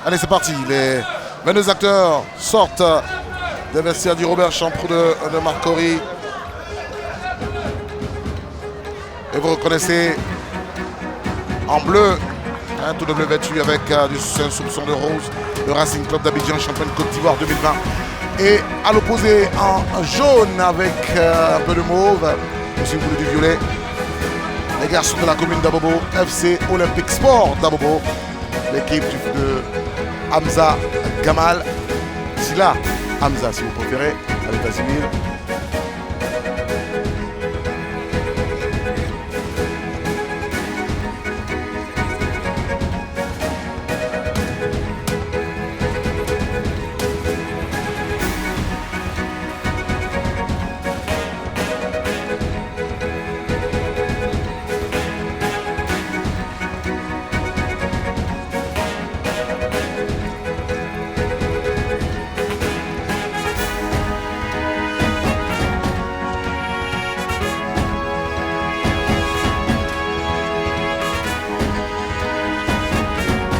Allez, c'est parti. Les 22 acteurs sortent des vestiaires du Robert Champrou de Marcory. Et vous reconnaissez en bleu, tout double vêtu avec un soupçon de rose, le Racing Club d'Abidjan, champion de Côte d'Ivoire 2020. Et à l'opposé, en jaune avec un peu de mauve, ou si vous voulez du violet, les garçons de la commune d'Abobo, FC Olympique Sport d'Abobo, l'équipe de Hamza Gamal, Sila Hamza si vous préférez, à l'état civil.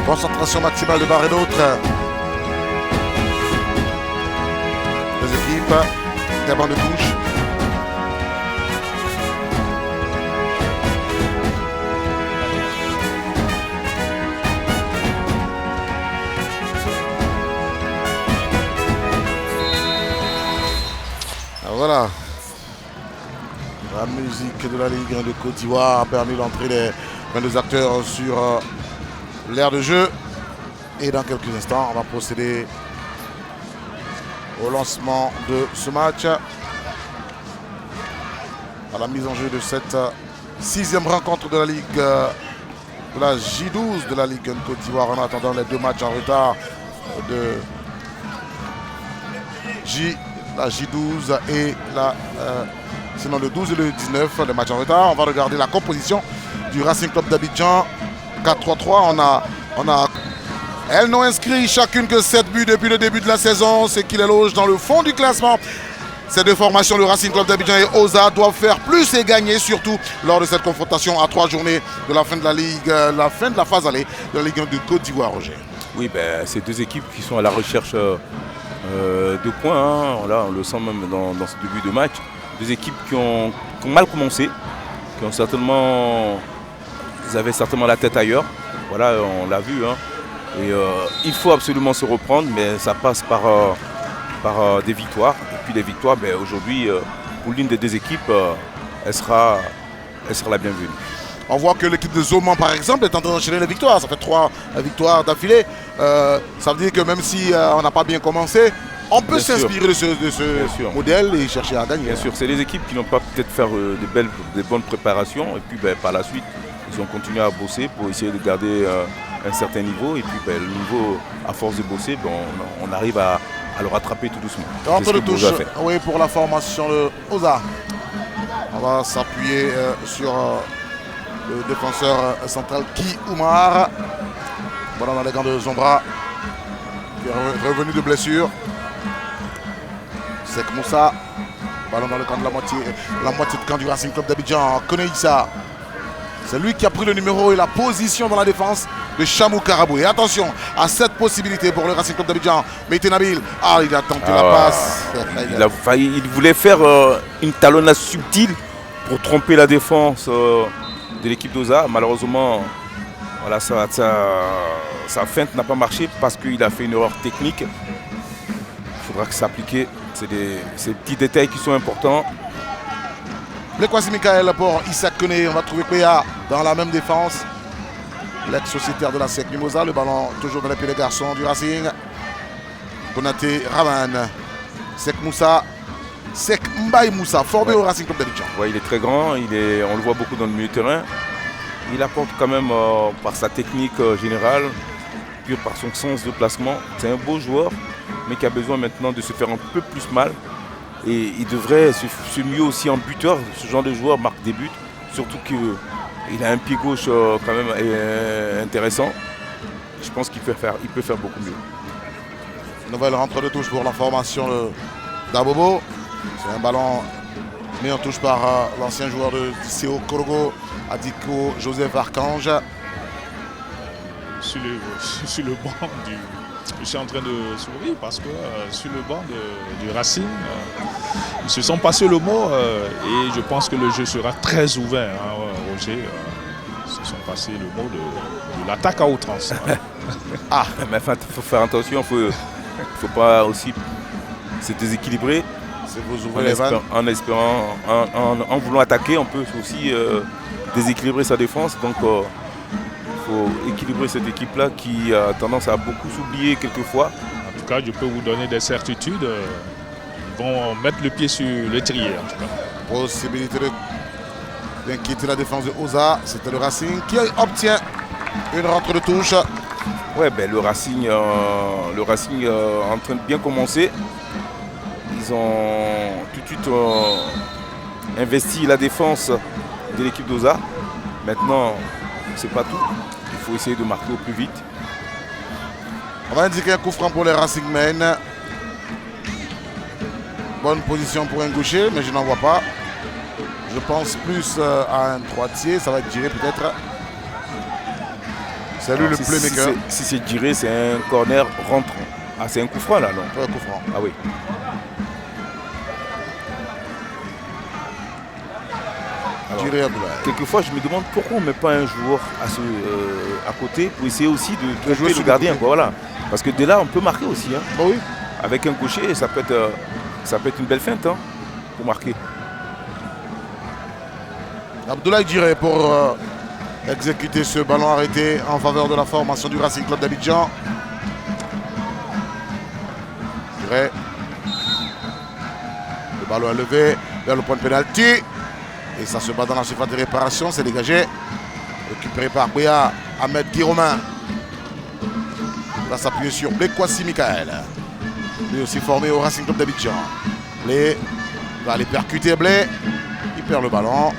Concentration maximale de part et d'autre. Les équipes, des bancs de touche. Alors voilà. La musique de la Ligue de Côte d'Ivoire a permis l'entrée des 22 acteurs sur l'aire de jeu. Et dans quelques instants, on va procéder au lancement de ce match. À la mise en jeu de cette 6e rencontre de la Ligue, de la J12 de la Ligue de Côte d'Ivoire, en attendant les deux matchs en retard de la J12 et sinon le 12 et le 19, les matchs en retard. On va regarder la composition du Racing Club d'Abidjan. 4-3-3, elles n'ont inscrit chacune que 7 buts depuis le début de la saison, ce qui les loge dans le fond du classement. Ces deux formations, le Racing Club d'Abidjan et OSA, doivent faire plus et gagner, surtout lors de cette confrontation à 3 journées de la fin de la Ligue, la fin de la phase allée de la Ligue 1 de Côte d'Ivoire, Roger. Oui, c'est deux équipes qui sont à la recherche de points. Hein. Là, on le sent même dans ce début de match. Deux équipes qui ont mal commencé, qui ont certainement... Ils avaient certainement la tête ailleurs, voilà, on l'a vu. Hein. Et il faut absolument se reprendre, mais ça passe par des victoires. Et puis les victoires, aujourd'hui, pour l'une des deux équipes, elle sera la bienvenue. On voit que l'équipe de Zoman, par exemple, est en train d'enchaîner les victoires. Ça fait 3 victoires d'affilée. Ça veut dire que même si on n'a pas bien commencé, on peut s'inspirer de ce modèle et chercher à gagner. Bien sûr, c'est les équipes qui n'ont pas peut-être fait des bonnes préparations. Et puis par la suite, ils ont continué à bosser pour essayer de garder un certain niveau. Et puis le niveau, à force de bosser, on arrive à le rattraper tout doucement. Entre le touche, oui, pour la formation de OSA. On va s'appuyer sur le défenseur central Ki Oumar. Voilà, dans les gants de Zombra, qui est revenu de blessure. Sek Moussa. Ballon dans le camp de la moitié de camp du Racing Club d'Abidjan. Koneïssa. C'est lui qui a pris le numéro et la position dans la défense de Chamou Karabou. Et attention à cette possibilité pour le Racing Club d'Abidjan. Meïté Nabil, il a tenté la passe. Il voulait faire une talonnade subtile pour tromper la défense de l'équipe d'OSA. Malheureusement, voilà, sa feinte n'a pas marché parce qu'il a fait une erreur technique. Il faudra que ça s'applique. C'est ces petits détails qui sont importants. Le Kwasi Mikael pour Isaac Koné. On va trouver Péa dans la même défense. L'ex-sociétaire de la SEC Mimosa. Le ballon toujours dans les pieds des garçons du Racing. Konaté Raman. Sek Moussa. Sek Mbaye Moussa, formé au Racing Club d'Abidjan. Ouais, il est très grand. On le voit beaucoup dans le milieu de terrain. Il apporte quand même par sa technique générale, puis par son sens de placement. C'est un beau joueur, mais qui a besoin maintenant de se faire un peu plus mal. Et il devrait se mieux aussi en buteur. Ce genre de joueur marque des buts, surtout qu'il a un pied gauche quand même intéressant. Je pense qu'il peut faire beaucoup mieux. Nouvelle rentre de touche pour la formation d'Abobo. C'est un ballon mis en touche par l'ancien joueur de CO Korogo, Adiko Joseph Archange. sur le banc du... Je suis en train de sourire parce que sur le banc du Racing, ils se sont passés le mot et je pense que le jeu sera très ouvert, hein, Roger. Ils se sont passés le mot de l'attaque à outrance. Hein. Ah, mais enfin, il faut faire attention, il ne faut pas aussi se déséquilibrer. Vous ouvrez les vannes. En voulant attaquer, on peut aussi déséquilibrer sa défense. Donc, il faut équilibrer cette équipe-là qui a tendance à beaucoup s'oublier quelquefois. En tout cas, je peux vous donner des certitudes. Ils vont mettre le pied sur l'étrier, en tout cas. Possibilité d'inquiéter la défense de Oza. C'était le Racing qui obtient une rentre de touche. Ouais, ben, le Racing en train de bien commencer. Ils ont tout de suite investi la défense de l'équipe d'Oza. Maintenant, c'est pas tout. Il faut essayer de marquer au plus vite. On va indiquer un coup franc pour les Racingmen. Bonne position pour un gaucher, mais je n'en vois pas. Je pense plus à un droitier. Ça va être tiré peut-être. C'est lui le playmaker. Si c'est tiré, c'est un corner rentrant. Ah, c'est un coup franc là, non? Ouais, coup franc. Ah oui. Alors, quelquefois, je me demande pourquoi on ne met pas un joueur à côté pour essayer aussi de jouer le gardien. Quoi, voilà. Parce que dès là, on peut marquer aussi. Hein. Oh oui. Avec un gaucher, ça peut être une belle feinte hein, pour marquer. Abdoulaye Djiré pour exécuter ce ballon arrêté en faveur de la formation du Racing Club d'Abidjan. Djiré. Le ballon est levé vers le point de pénalty. Et ça se bat dans la surface de réparation, c'est dégagé. Récupéré par Bouya, Ahmed Guiromain. Va s'appuyer sur Blé Kwasi Michael. Lui aussi formé au Racing Club d'Abidjan. Blé va aller percuter Blé. Il perd le ballon.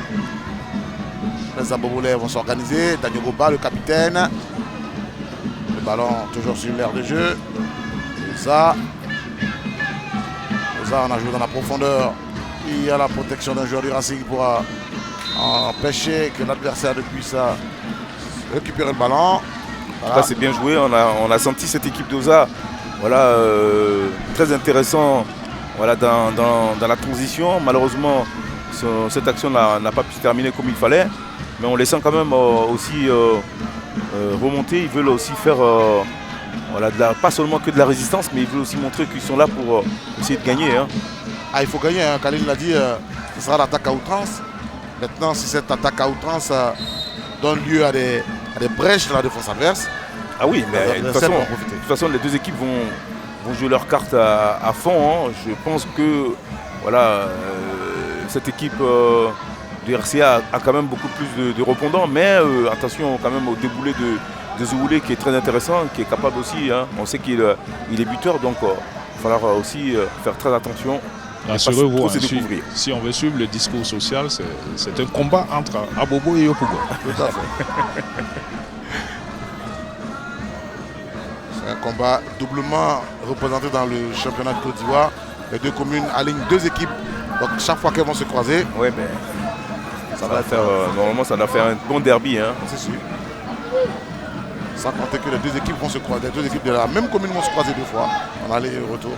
Les Abobolais vont s'organiser. Daniel Goba, le capitaine. Le ballon toujours sur l'aire de jeu. Oza, on a joué dans la profondeur. Il y a la protection d'un joueur du Racing pour empêcher que l'adversaire ne puisse récupérer le ballon. Voilà. C'est bien joué, on a senti cette équipe d'Oza voilà, très intéressant voilà, dans la transition. Malheureusement, cette action n'a pas pu se terminer comme il fallait, mais on les sent quand même aussi remonter. Ils veulent aussi faire voilà, pas seulement que de la résistance, mais ils veulent aussi montrer qu'ils sont là pour essayer de gagner. Hein. Ah, il faut gagner, hein. Khalil l'a dit, ce sera l'attaque à outrance. Maintenant, si cette attaque à outrance donne lieu à des brèches dans la défense adverse. Ah oui, mais de toute façon, les deux équipes vont jouer leur carte à fond. Hein. Je pense que voilà, cette équipe du RCA a quand même beaucoup plus de répondants, mais attention quand même au déboulé de Zououlé qui est très intéressant, qui est capable aussi. Hein. On sait qu'il est buteur, donc il va falloir aussi faire très attention. Si on veut suivre le discours social, c'est un combat entre Abobo et Yopougo. Tout à fait. C'est un combat doublement représenté dans le championnat de Côte d'Ivoire. Les deux communes alignent deux équipes. Donc chaque fois qu'elles vont se croiser, ouais, ben, normalement ça doit faire un bon derby. Hein. C'est sûr. Sans compter que les deux équipes vont se croiser. Les deux équipes de la même commune vont se croiser deux fois en aller et retour.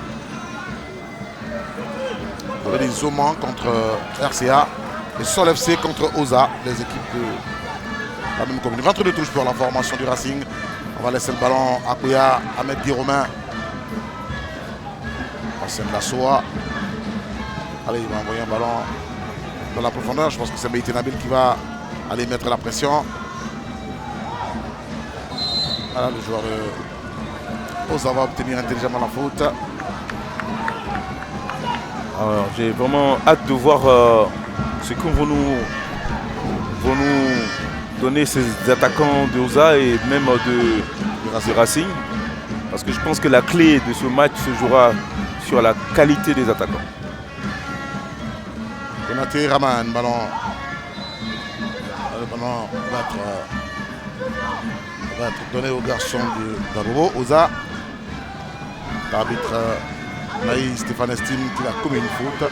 Il y avait des Zoman contre RCA et Sol FC contre Oza, les équipes de la même commune. Rentre de touche pour la formation du Racing. On va laisser le ballon à Kouya, Ahmed Guiromain. Hassan Lassoa. Allez, il va envoyer un ballon dans la profondeur. Je pense que c'est Meïté Nabil qui va aller mettre la pression. Voilà, le joueur de Oza va obtenir intelligemment la faute. J'ai vraiment hâte de voir ce que vont nous donner ces attaquants de Oza et même de Racing. Parce que je pense que la clé de ce match se jouera sur la qualité des attaquants. Konaté Raman, ballon. Le ballon va être donné au garçon d'Abobo. Oza. L'arbitre Naï Stéphane estime qu'il a commis une faute.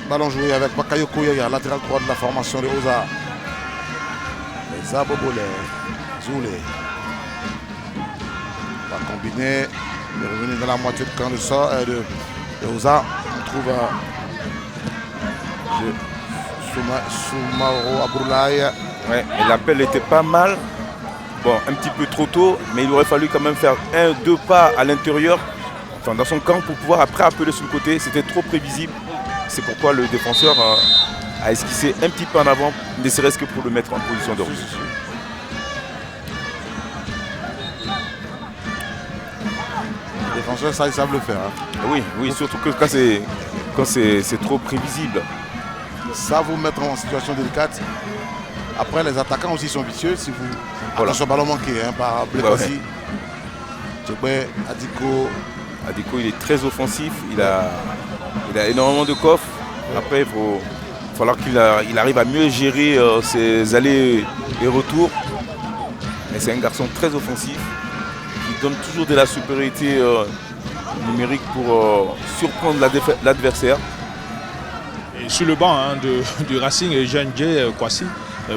Ballon joué avec Bakayoko Yaya, latéral droit de la formation de Oza. Les Abobole, Zoulé. Va combiner. Il est revenu dans la moitié de camp de Oza. On trouve Soumaoro Abroulaye. Ouais, l'appel était pas mal. Bon, un petit peu trop tôt, mais il aurait fallu quand même faire 1-2 pas à l'intérieur, enfin, dans son camp, pour pouvoir après appeler sur le côté. C'était trop prévisible. C'est pourquoi le défenseur a esquissé un petit peu en avant, ne serait-ce que pour le mettre en position de rouge. Les défenseurs, ça, ils savent le faire. Hein. Oui, oui, surtout que quand c'est trop prévisible. Ça vous mettre en situation délicate. Après, les attaquants aussi sont vicieux. Si vous attention, ballon manqué hein, par Blekossi. Ouais. Adiko, il est très offensif. Il a énormément de coffres. Après, il va falloir qu'il arrive à mieux gérer ses allées et retours. Mais c'est un garçon très offensif. Il donne toujours de la supériorité numérique pour surprendre l'adversaire. Et sur le banc hein, du Racing, Jean-Jay Kwasi,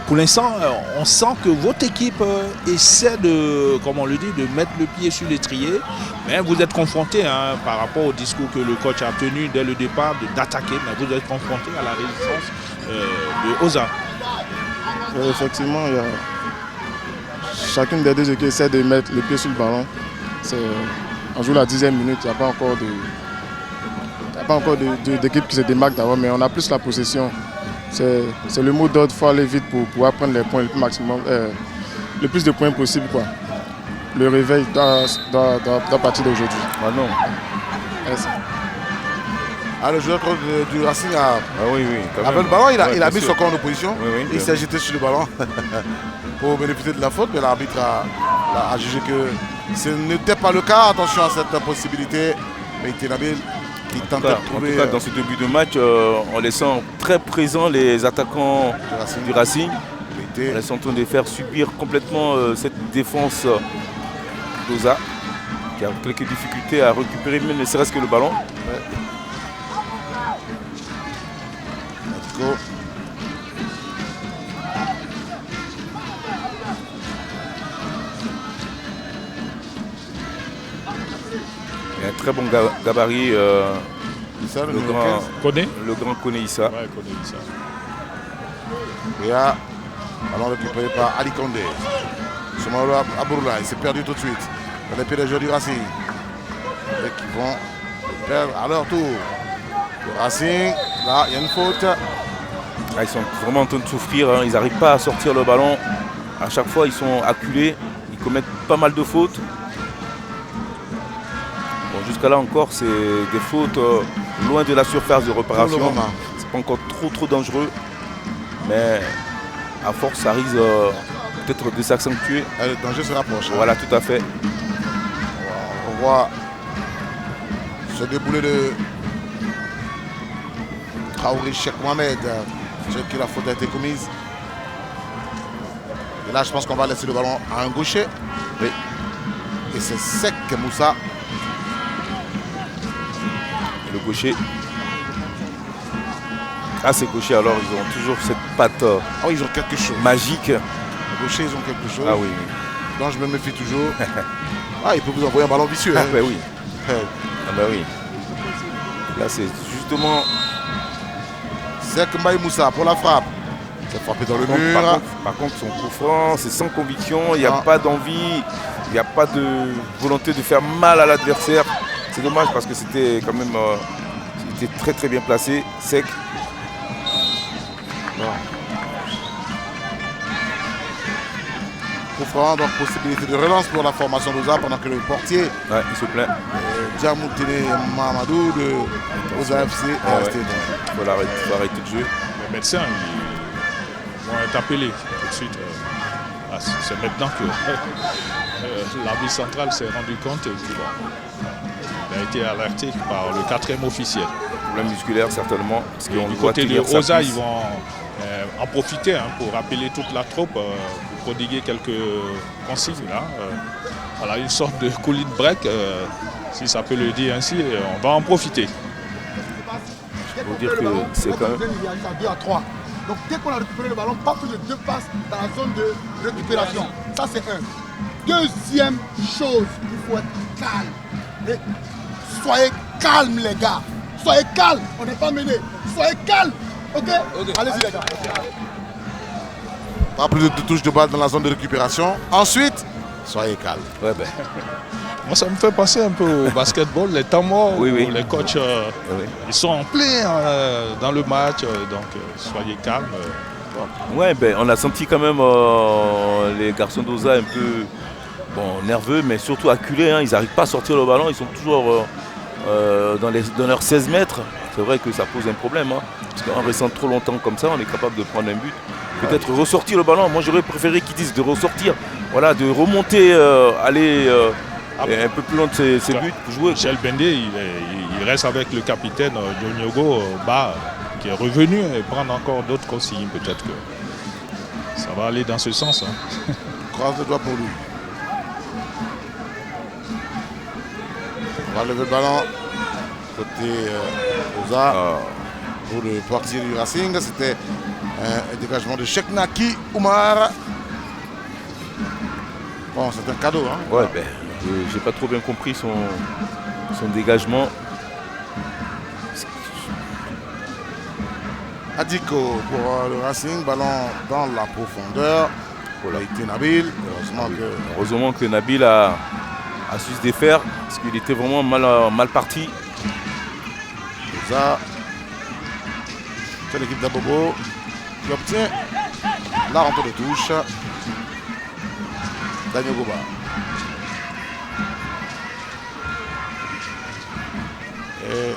pour l'instant, on sent que votre équipe essaie de, comme on le dit, de mettre le pied sur l'étrier. Mais vous êtes confronté hein, par rapport au discours que le coach a tenu dès le départ d'attaquer, mais vous êtes confronté à la résistance de Oza. Effectivement, chacune des deux équipes essaie de mettre le pied sur le ballon. On joue la 10e minute, il n'y a pas encore d'équipe qui se démarque d'abord, mais on a plus la possession. C'est le mot d'ordre, il faut aller vite pour pouvoir prendre les points le plus de points possible. Quoi. Le réveil doit partir d'aujourd'hui. Ah non. Le joueur du Racing oui, avait le ballon, il a mis son corps en opposition. Oui, il s'est jeté sur le ballon pour bénéficier de la faute, mais l'arbitre a jugé que ce n'était pas le cas. Attention à cette possibilité. Mais Tenabil qui tentait de trouver. En tout cas, dans ce début de match, on les sent très présents, les attaquants du Racing. On les sent en train de faire subir complètement cette défense d'Oza, qui a quelques difficultés à récupérer, même ne serait-ce que le ballon. Ouais. Il a un très bon gabarit, le grand Koné Issa. Ouais, Koné Issa. Et là, ballon récupéré par Ali Kondé. Soumaoro Abroulaye, il s'est perdu tout de suite. Dans les pieds des joueurs du Racing. Et qui vont perdre à leur tour. Le Racing, là, il y a une faute. Ils sont vraiment en train de souffrir, hein. Ils n'arrivent pas à sortir le ballon. À chaque fois, ils sont acculés. Ils commettent pas mal de fautes. Bon, jusqu'à là encore, c'est des fautes loin de la surface de réparation. C'est pas encore trop dangereux. Mais à force, ça risque peut-être de s'accentuer. Le danger se rapproche. Voilà, tout à fait. On voit ce déboulé de Traoré Cheikh Mohamed. C'est que la faute a été commise. Et là, je pense qu'on va laisser le ballon à un gaucher. Oui. Et c'est Sek Moussa. Et le gaucher. Ah, ces gauchers, alors, ils ont toujours cette patte oui, ils ont quelque chose. Magique. Les gauchers, ils ont quelque chose. Ah oui. Donc, je me méfie toujours. Il peut vous envoyer un ballon vicieux. Ah, ben oui. Ah, ben oui. Là, c'est justement. Sek Moussa pour la frappe. C'est frappé dans le mur. Par contre, son coup franc, c'est sans conviction. Il n'y a pas d'envie. Il n'y a pas de volonté de faire mal à l'adversaire. C'est dommage parce que c'était quand même c'était très bien placé. Sec. Coup franc, donc possibilité de relance pour la formation d'Oza pendant que le portier. Ouais, il se plaint. Djamoutine Mamadou de Oza FC est resté. Il faut arrêter de jouer. Les médecins vont être appelés tout de suite. C'est maintenant que l'arbitre central s'est rendu compte et qu'il a été alerté par le 4e officiel. Problème musculaire certainement. Parce du côté de Oza, ils vont en profiter pour appeler toute la troupe, pour prodiguer quelques consignes. Voilà, une sorte de cooling break, si ça peut le dire ainsi, on va en profiter. faut dire que c'est quand même... Il y a 2 à 3. Donc dès qu'on a récupéré le ballon, pas plus de 2 passes dans la zone de récupération. Ça c'est un. Deuxième chose, il faut être calme. Et soyez calme les gars. Soyez calme. On n'est pas mené. Soyez calme. Ok. Allez-y les gars. Pas plus de 2 touches de balle dans la zone de récupération. Ensuite, soyez calme. Ouais, ben. Moi, ça me fait penser un peu au basketball, les temps morts, Oui, oui. où les coachs ils sont en plein dans le match, donc soyez calmes. Ouais, ben, on a senti quand même les garçons d'Osa un peu nerveux, mais surtout acculés. Hein. Ils n'arrivent pas à sortir le ballon, ils sont toujours dans leurs 16 mètres. C'est vrai que ça pose un problème. Hein. Parce qu'en restant trop longtemps comme ça, on est capable de prendre un but. Peut-être ressortir le ballon. Moi, j'aurais préféré qu'ils disent de ressortir. Voilà, de remonter, aller un peu plus loin de ses buts pour jouer. Michel Bendé, il reste avec le capitaine Dioniogo Ba, qui est revenu et prendre encore d'autres consignes. Peut-être que ça va aller dans ce sens. Hein. Croise le doigt pour lui. On va lever le ballon côté Osa pour le parti du Racing. C'était un dégagement de Cheknaki Oumar. Bon, c'est un cadeau. Hein. Ouais, ben, j'ai pas trop bien compris son dégagement. Adiko pour le Racing, ballon dans la profondeur. Voilà, il était Nabil. Heureusement que Nabil a su se défaire parce qu'il était vraiment mal parti. Ça, c'est l'équipe d'Abobo qui obtient la rentrée de touche. Daniel Goba. Et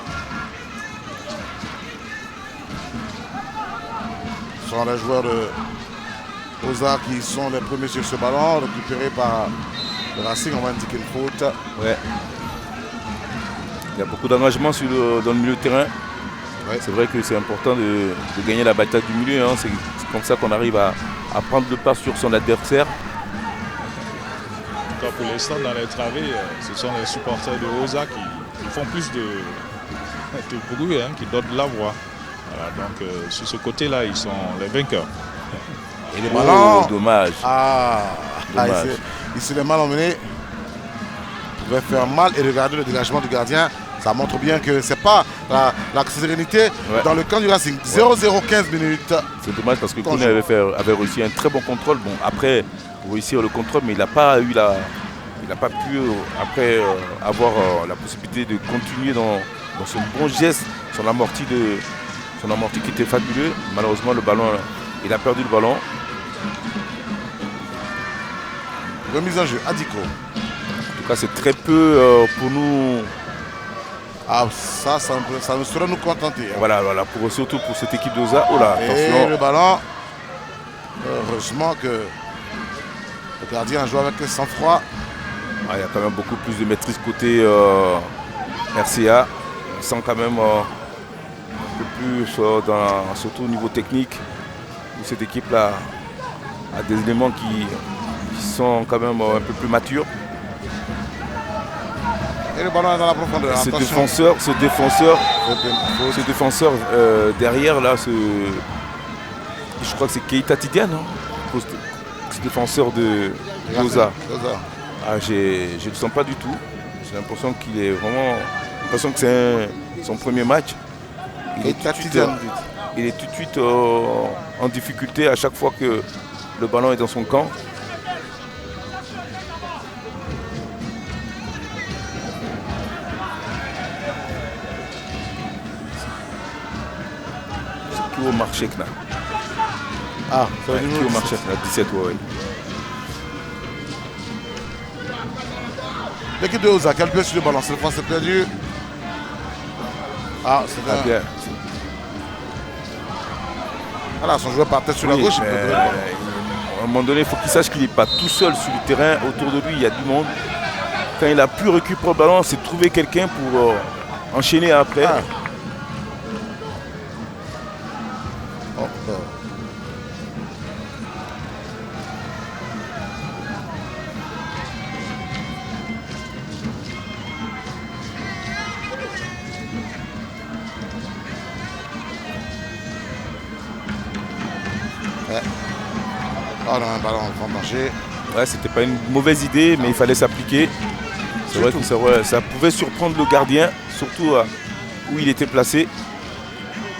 ce sont les joueurs de Osa qui sont les premiers sur ce ballon, récupéré par le Racing. On va indiquer une faute. Ouais. Il y a beaucoup d'engagement dans le milieu de terrain. Ouais. C'est vrai que c'est important de gagner la bataille du milieu. Hein. C'est comme ça qu'on arrive à prendre le pas sur son adversaire. Pour l'instant, dans les travées, ce sont les supporters de Osa qui font plus de bruit, hein, qui donnent la voix. Voilà, donc sur ce côté-là, ils sont les vainqueurs. Et les ballons. Dommage. Dommage. Ici, les mal emmenés pouvaient faire mal et regarder le dégagement du gardien. Ça montre bien que ce n'est pas la sérénité dans le camp du Racing. 0-0, 15 minutes. C'est dommage parce que Kone avait réussi un très bon contrôle. Bon, après, pour réussir le contrôle, mais il n'a pas pu après avoir la possibilité de continuer dans son bon geste, son amorti qui était fabuleux. Malheureusement, le ballon, il a perdu le ballon. Remise en jeu, Adiko. En tout cas, c'est très peu pour nous. Ah, ça ne saurait nous contenter. Hein. Voilà, surtout pour cette équipe d'Osa. Oh là, attention. Et le ballon, heureusement que le gardien joue avec sang-froid. Il y a quand même beaucoup plus de maîtrise côté RCA. On sent quand même un peu plus, surtout au niveau technique, où cette équipe-là a des éléments qui sont quand même un peu plus matures. Et le ballon est dans la profondeur. Ce défenseur derrière, là, je crois que c'est Keita Tidiane, hein, ce défenseur de Osa. Je ne le sens pas du tout. J'ai l'impression qu'il est vraiment. J'ai l'impression que c'est son premier match. Il est tout de suite en difficulté à chaque fois que le ballon est dans son camp. C'est Kio Marchekna. C'est Kio Marchekna, 17, ouais. L'équipe de Osa, quel pied sur le ballon, cette fois c'est perdu. C'est bien. Voilà, son joueur partait sur la gauche. À un moment donné, il faut qu'il sache qu'il n'est pas tout seul sur le terrain. Autour de lui, il y a du monde. Quand il a pu récupérer le ballon, c'est trouver quelqu'un pour enchaîner après. Oh non, un ballon en danger. Ouais, c'était pas une mauvaise idée, mais il fallait s'appliquer. C'est vrai que ça pouvait surprendre le gardien, surtout où il était placé.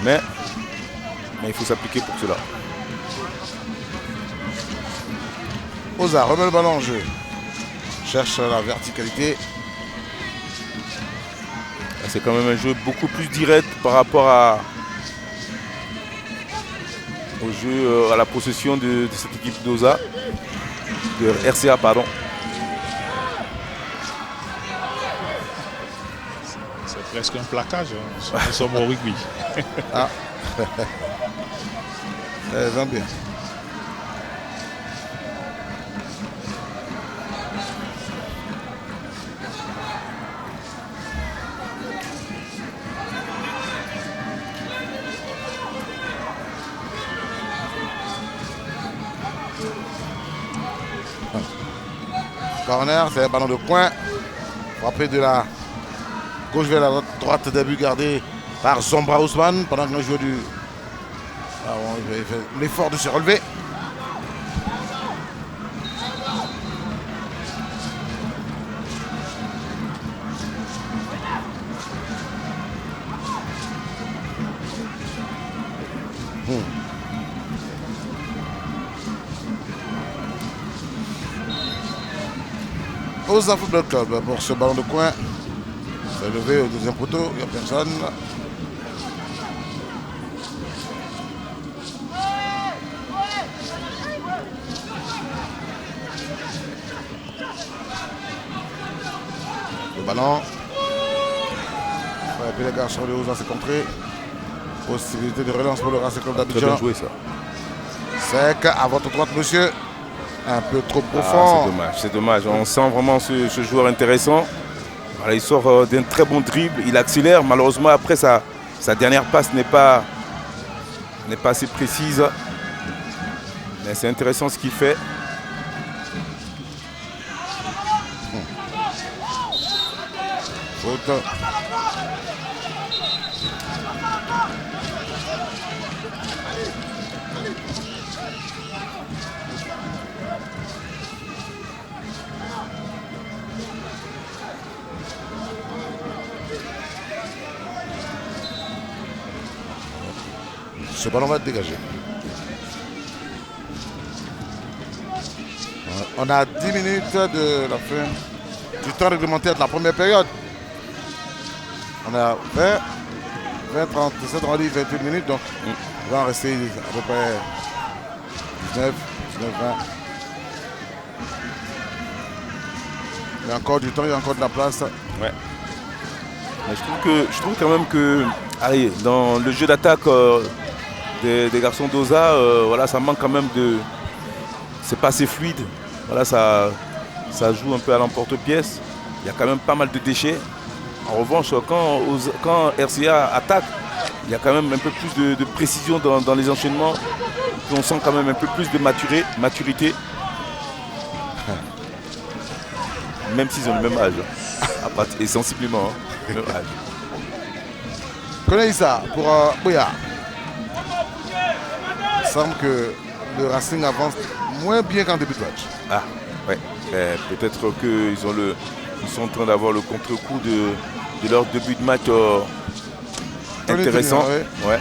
Mais il faut s'appliquer pour cela. Oza remet le ballon en jeu. Cherche la verticalité. C'est quand même un jeu beaucoup plus direct par rapport au jeu, à la possession de cette équipe d'Oza, de RCA, pardon. C'est presque un plaquage. Hein. Nous sommes au rugby. Ah. Zambien. Corner, c'est un ballon de coin. Frappé de la gauche vers la droite, début gardé par Zombra Ousmane pendant que le joueur du. Ah bon, il fait l'effort de se relever. Oza Football Club pour ce ballon de coin. C'est levé au deuxième poteau, il n'y a personne. Le ballon. Et puis les garçons de Oza s'est contré. Possibilité de relance pour le Racing Club d'Abidjan. Très bien joué ça. Sec à votre droite, monsieur. Un peu trop profond. C'est dommage. On sent vraiment ce joueur intéressant. Voilà, il sort d'un très bon dribble, il accélère. Malheureusement, après, sa dernière passe n'est pas assez précise. Mais c'est intéressant ce qu'il fait. Faute. Ce ballon va être dégagé. On a 10 minutes de la fin du temps réglementaire de la première période. On a 20, 37, on a dit 28 minutes, donc il va en rester à peu près 19, 20. Il y a encore du temps, il y a encore de la place. Ouais. Mais je trouve quand même que allez, dans le jeu d'attaque des garçons d'Oza, voilà, ça manque quand même de. C'est pas assez fluide. Voilà, ça joue un peu à l'emporte-pièce. Il y a quand même pas mal de déchets. En revanche, quand RCA attaque, il y a quand même un peu plus de précision dans les enchaînements. Puis on sent quand même un peu plus de maturité. Même s'ils ont le même âge. Et sensiblement, le même âge. Connais ça pour Boya. Il semble que le Racing avance moins bien qu'en début de match. Ah, ouais. Peut-être qu'ils sont en train d'avoir le contre-coup de leur début de match intéressant. Ouais.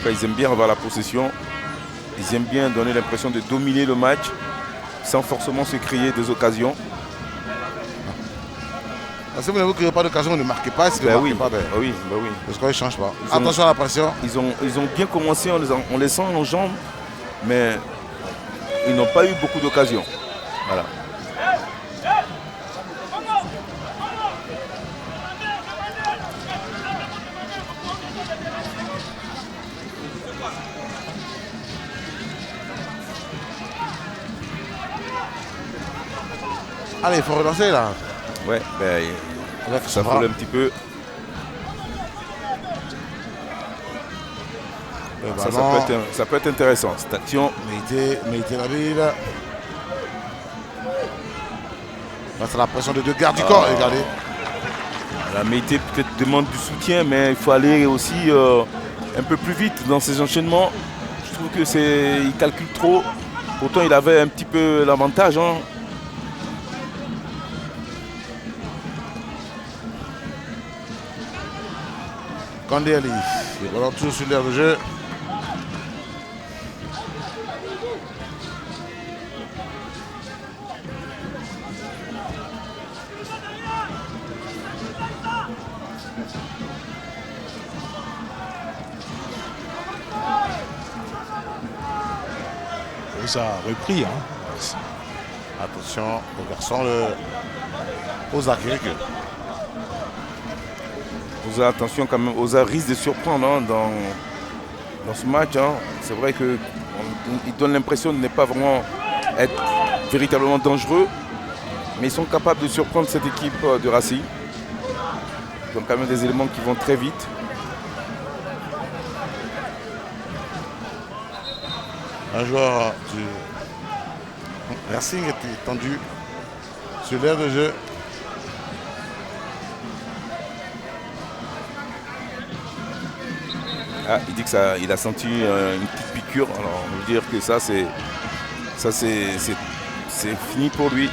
Ils aiment bien avoir la possession. Ils aiment bien donner l'impression de dominer le match sans forcément se créer des occasions. Si vous ne créez pas d'occasion, vous ne marquez pas. Si vous ne marquez pas, oui. Le score ne change pas. Attention à la pression. Ils ont bien commencé en laissant nos jambes, mais ils n'ont pas eu beaucoup d'occasions. Voilà. Allez, il faut relancer là. Ouais, ça vole un petit peu. Ça peut être intéressant, cette action. Méité la ville. Face à la pression de deux gardes du corps, regardez. La Méité peut-être demande du soutien, mais il faut aller aussi un peu plus vite dans ses enchaînements. Je trouve que il calcule trop. Pourtant, il avait un petit peu l'avantage. Hein. Kandé Ali, le ballon toujours sur l'aire de jeu. Ça a repris. Hein. Attention, le garçon, Oza qui recule. Oza, attention quand même, Oza risque de surprendre hein, dans ce match. Hein. C'est vrai qu'il donne l'impression de ne pas vraiment être véritablement dangereux, mais ils sont capables de surprendre cette équipe de Racing. Ils ont quand même des éléments qui vont très vite. Un joueur du Racing était tendu sur l'aire de jeu. Ah, il dit qu'il a senti une petite piqûre. Alors on veut dire que ça c'est fini pour lui.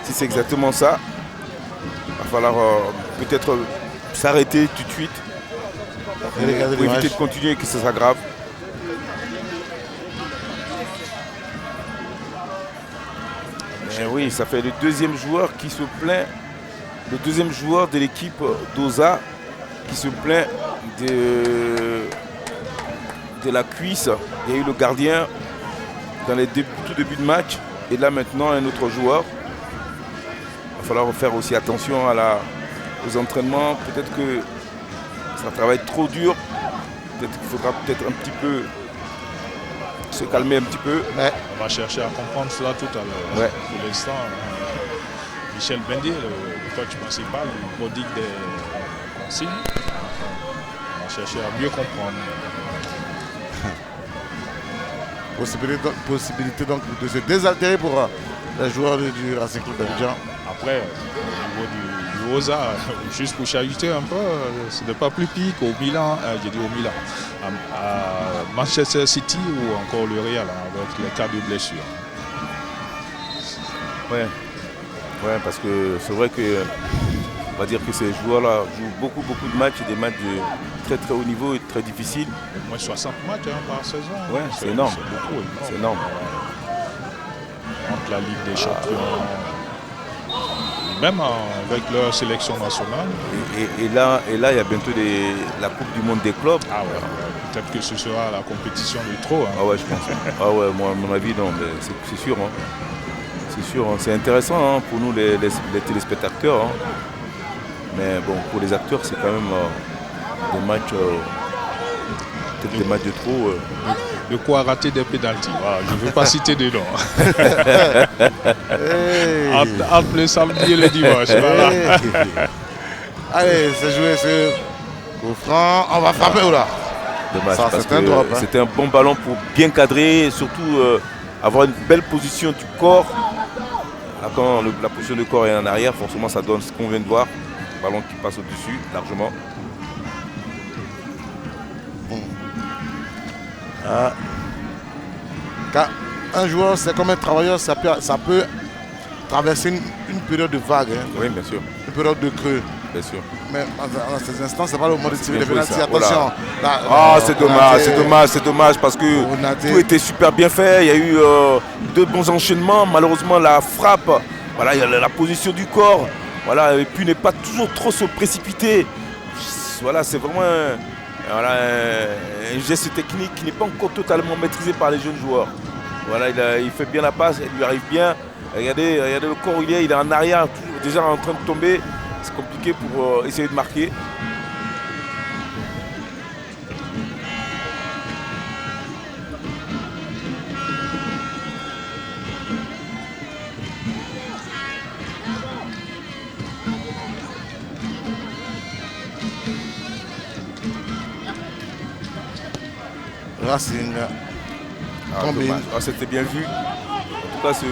Si c'est exactement ça, il va falloir peut-être s'arrêter tout de suite pour éviter de continuer et que ça s'aggrave. Et oui, ça fait le deuxième joueur qui se plaint, le deuxième joueur de l'équipe d'Oza qui se plaint de la cuisse. Il y a eu le gardien dans les tout début de match et là maintenant un autre joueur. Il va falloir faire aussi attention aux entraînements. Peut-être que ça travaille trop dur. Peut-être qu'il faudra peut-être un petit peu se calmer un petit peu. Ouais. On va chercher à comprendre cela tout à l'heure. Ouais. Pour l'instant, Michel Bendier, le coach principal, il prodigue des consignes. On va chercher à mieux comprendre. Possibilité donc de se désaltérer pour les joueurs du Racing Club d'Abidjan. Après, au niveau du Oza, juste pour chahuter un peu, ce n'est pas plus pire qu'au Milan, j'ai dit au Milan, à Manchester City ou encore le Real, avec les cas de blessure. Ouais, parce que c'est vrai que on va dire que ces joueurs-là jouent beaucoup de matchs et des matchs de très haut niveau et très difficiles. Au moins 60 matchs par saison. Ouais, c'est énorme. C'est beaucoup, énorme. C'est énorme. Entre la Ligue des Champions, même avec leur sélection nationale. Et là, il y a bientôt la Coupe du Monde des clubs. Ah ouais, peut-être que ce sera la compétition de trop. Hein. Ah ouais, je pense. Ah ouais, moi, à mon avis, non, mais c'est sûr. Hein. C'est sûr, hein. C'est intéressant hein, pour nous les téléspectateurs. Hein. Mais bon, pour les acteurs, c'est quand même des matchs, peut-être des matchs de trop. De quoi rater des pénaltys. Voilà, je ne veux pas citer des noms. Hey. Entre le samedi et le dimanche. Voilà. Allez, c'est joué ce coup franc. On va frapper ou là? Dommage, ça, parce c'est un que drop. Hein. C'était un bon ballon pour bien cadrer et surtout avoir une belle position du corps. Là, quand la position du corps est en arrière, forcément ça donne ce qu'on vient de voir. Ballon qui passe au-dessus, largement. Quand un joueur, c'est comme un travailleur, ça peut traverser une période de vague. Hein, Oui, bien sûr. une période de creux. Bien sûr. Mais dans ces instants, c'est pas le moment de tirer les bien joué, pénaltys. ça. Attention. Ah, c'est dommage parce que tout était super bien fait. Il y a eu de bons enchaînements. Malheureusement, la frappe, voilà, il y a la position du corps. Voilà, et puis ne pas toujours trop se précipiter. Voilà, c'est vraiment un geste technique qui n'est pas encore totalement maîtrisé par les jeunes joueurs. Voilà, il fait bien la passe, elle lui arrive bien. Regardez le corps où il est en arrière, déjà en train de tomber. C'est compliqué pour essayer de marquer. Racing. Combine. C'était bien vu. En tout cas, ce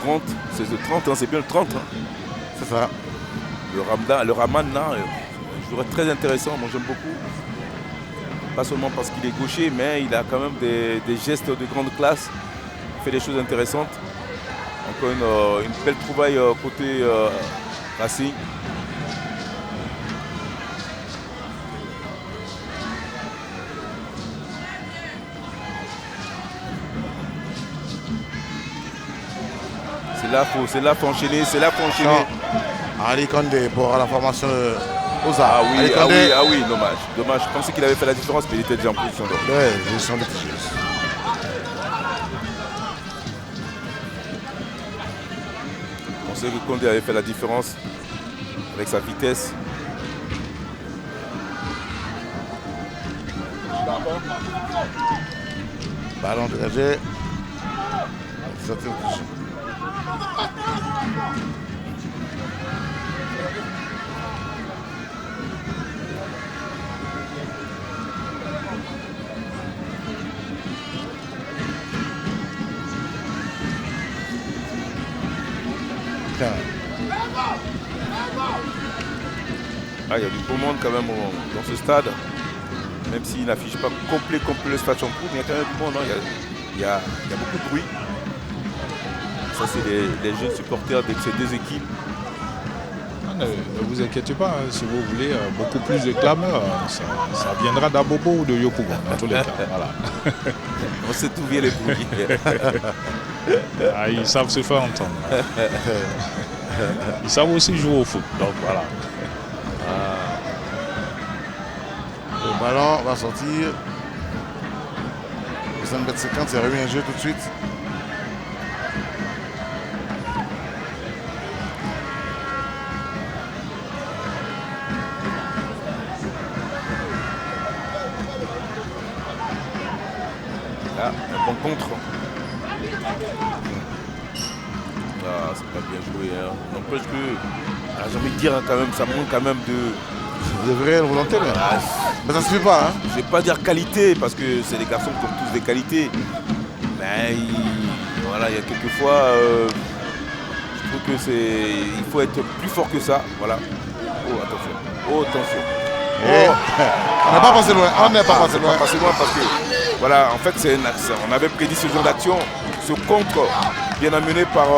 30, 16h30, hein, c'est bien le 30. Hein. C'est ça. Le Rahman là, joueur très intéressant, moi j'aime beaucoup. Pas seulement parce qu'il est gaucher, mais il a quand même des gestes de grande classe. Il fait des choses intéressantes. Encore une belle trouvaille côté Racing. C'est là faut enchaîner, c'est là faut enchaîner. Ali Condé pour la formation de Oza. Ah oui, dommage. Je pensais qu'il avait fait la différence, mais il était déjà en position d'or. Ouais, position litigieuse. On sait que Condé avait fait la différence avec sa vitesse. Ballon dégagé. Ah, il y a du beau monde quand même dans ce stade. Même s'il n'affiche pas complet le stade Champour, mais il y a quand même du monde. Hein. Il y a beaucoup de bruit. Ça, c'est les jeunes supporters de ces deux équipes. Ne vous inquiétez pas, hein, si vous voulez beaucoup plus de clameurs, ça viendra d'Abobo ou de Yopougon, dans tous les cas. Voilà. On sait d'où viennent les bruits. Ah, ils savent se faire entendre. Ils savent aussi jouer au foot, donc voilà. Le ballon va sortir. Le 50, c'est remis un jeu tout de suite. Là, un bon contre. Ah, c'est pas bien joué. Hein. N'empêche que, j'ai envie de dire, hein, quand même, ça manque quand même de... Vous devriez le volonté, mais ça ne suffit pas. Hein. Je ne vais pas dire qualité, parce que c'est des garçons qui ont tous des qualités. Mais voilà, il y a quelques fois, je trouve que il faut être plus fort que ça. Voilà. Oh, attention. Oh, attention. Oh. On n'est pas passé loin. On n'est pas passé loin. Pas passé loin parce que, voilà, en fait, c'est un axe. On avait prédit ce genre d'action. Ce contre, bien amené par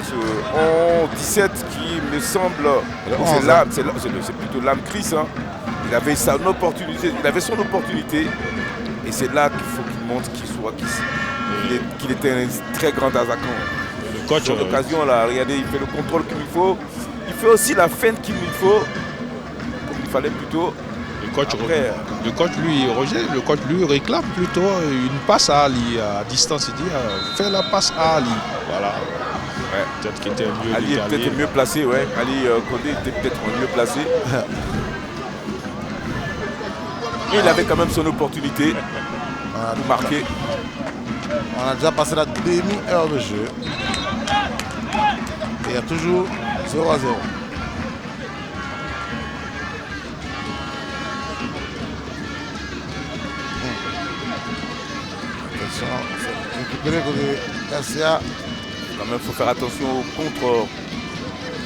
ce 17 qui me semble, c'est plutôt l'âme Chris. Hein. Il avait son opportunité et c'est là qu'il faut qu'il montre qu'il était un très grand attaquant. Le coach sur l'occasion là, regardez, il fait le contrôle qu'il lui faut, il fait aussi la feinte qu'il lui faut, comme il fallait plutôt. Le coach lui réclame plutôt une passe à Ali à distance. Il dit fais la passe à Ali. Voilà. Ouais. Peut-être qu'il était mieux. Ali est peut-être mieux placé, ouais. Ali Condé était peut-être mieux placé. Et il avait quand même son opportunité de marquer. On a déjà passé la demi-heure de jeu. Et il y a toujours 0-0. Récupéré côté Cassia. Quand même, il faut faire attention au contre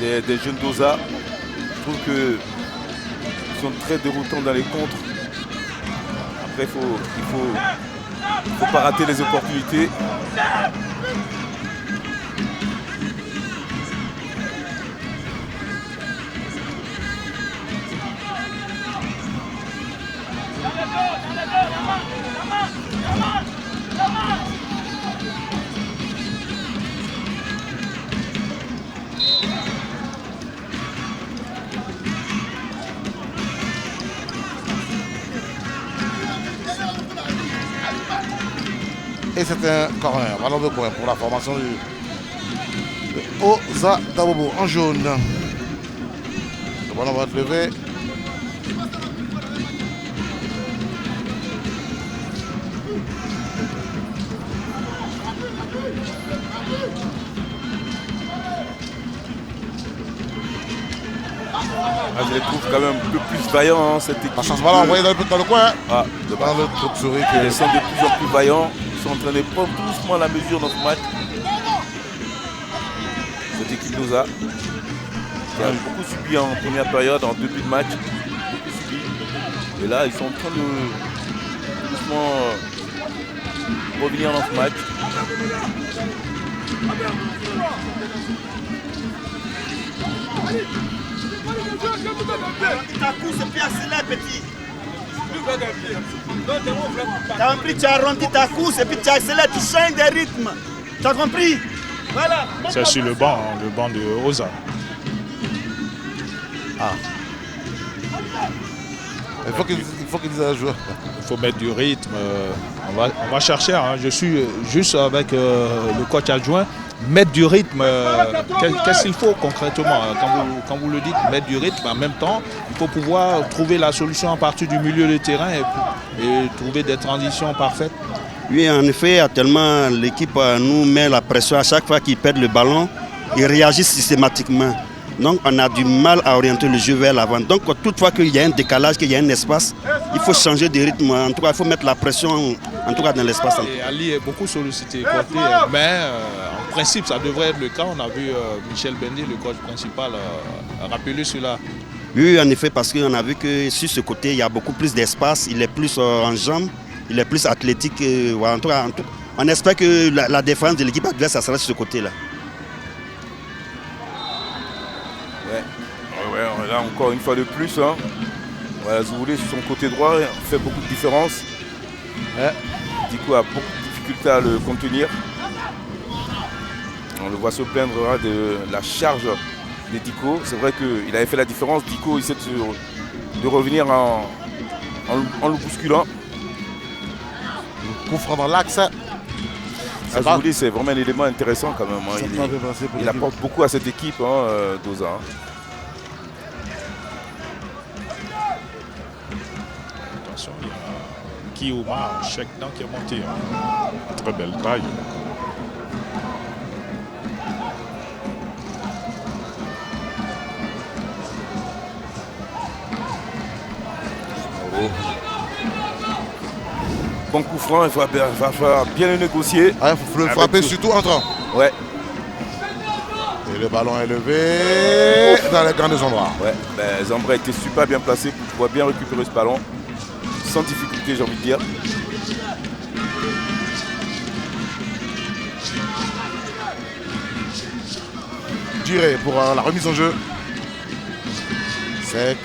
des jeunes d'Oza. Je trouve qu'ils sont très déroutants dans les contres. Après, il faut pas rater les opportunités. Et c'est un corner, ballon de coin pour la formation de Oza Dabobo en jaune. Le ballon va être levé. Ah, je les trouve quand même un peu plus vaillants, hein, cette équipe. La chance ballon envoyé dans le coin. Ah, dans le trou de souris. Ils sont de plus en plus vaillants. Ils sont en train de prendre doucement la mesure dans ce match. Cette équipe d'Osa qui a beaucoup subi en première période, en début de match. Beaucoup subi. Et là, ils sont en train de doucement revenir dans ce match. Ta course et puis accélère, petit. T'as compris, tu as arrondi ta course et puis tu accélères, tu changes de rythme. T'as compris? Voilà. C'est sur le banc de Osa. Ah. Il faut qu'ils disent à la joueur. Il faut mettre du rythme. On va chercher. Hein. Je suis juste avec le coach adjoint. Mettre du rythme, qu'est-ce qu'il faut concrètement quand vous le dites, mettre du rythme, en même temps, il faut pouvoir trouver la solution à partir du milieu de terrain et trouver des transitions parfaites. Oui, en effet, actuellement, l'équipe nous met la pression à chaque fois qu'ils perdent le ballon, ils réagissent systématiquement. Donc on a du mal à orienter le jeu vers l'avant. Donc toutefois qu'il y a un décalage, qu'il y a un espace, il faut changer de rythme. En tout cas, il faut mettre la pression, en tout cas dans l'espace. Et Ali est beaucoup sollicité côté, mais en principe, ça devrait être le cas. On a vu Michel Bendy, le coach principal, rappeler cela. Oui, en effet, parce qu'on a vu que sur ce côté, il y a beaucoup plus d'espace, il est plus en jambes, il est plus athlétique. En tout cas, on espère que la défense de l'équipe adverse, ça sera sur ce côté-là. Ouais, là encore une fois de plus, hein. Voilà, Zouvoulé sur son côté droit fait beaucoup de différence. Ouais. Diko a beaucoup de difficultés à le contenir. On le voit se plaindre de la charge de Diko. C'est vrai qu'il avait fait la différence. Diko essaie de revenir en le bousculant. Coup franc dans l'axe. Zouvoulé, c'est vraiment un élément intéressant quand même. Hein. Il apporte beaucoup à cette équipe d'Osa. Hein. Attention, il y a Kiyoma, Chekdan qui est monté. Hein. Très belle taille. Bon coup franc, il va falloir bien le négocier. Il faut le frapper surtout entrant. Ouais. Et le ballon est levé dans les grands de Zambra. Ouais, Zambra était super bien placé pour pouvoir bien récupérer ce ballon. Sans difficulté, j'ai envie de dire. Diré pour la remise en jeu. Sec.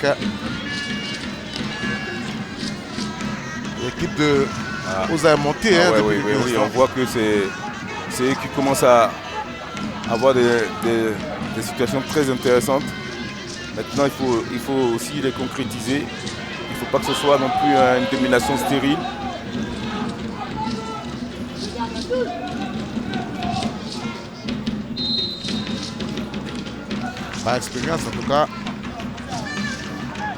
L'équipe de Osa est montée. Ah, oui, on voit que c'est eux qui commencent à avoir des situations très intéressantes. Maintenant, il faut aussi les concrétiser. Il ne faut pas que ce soit non plus une domination stérile. Par expérience, en tout cas,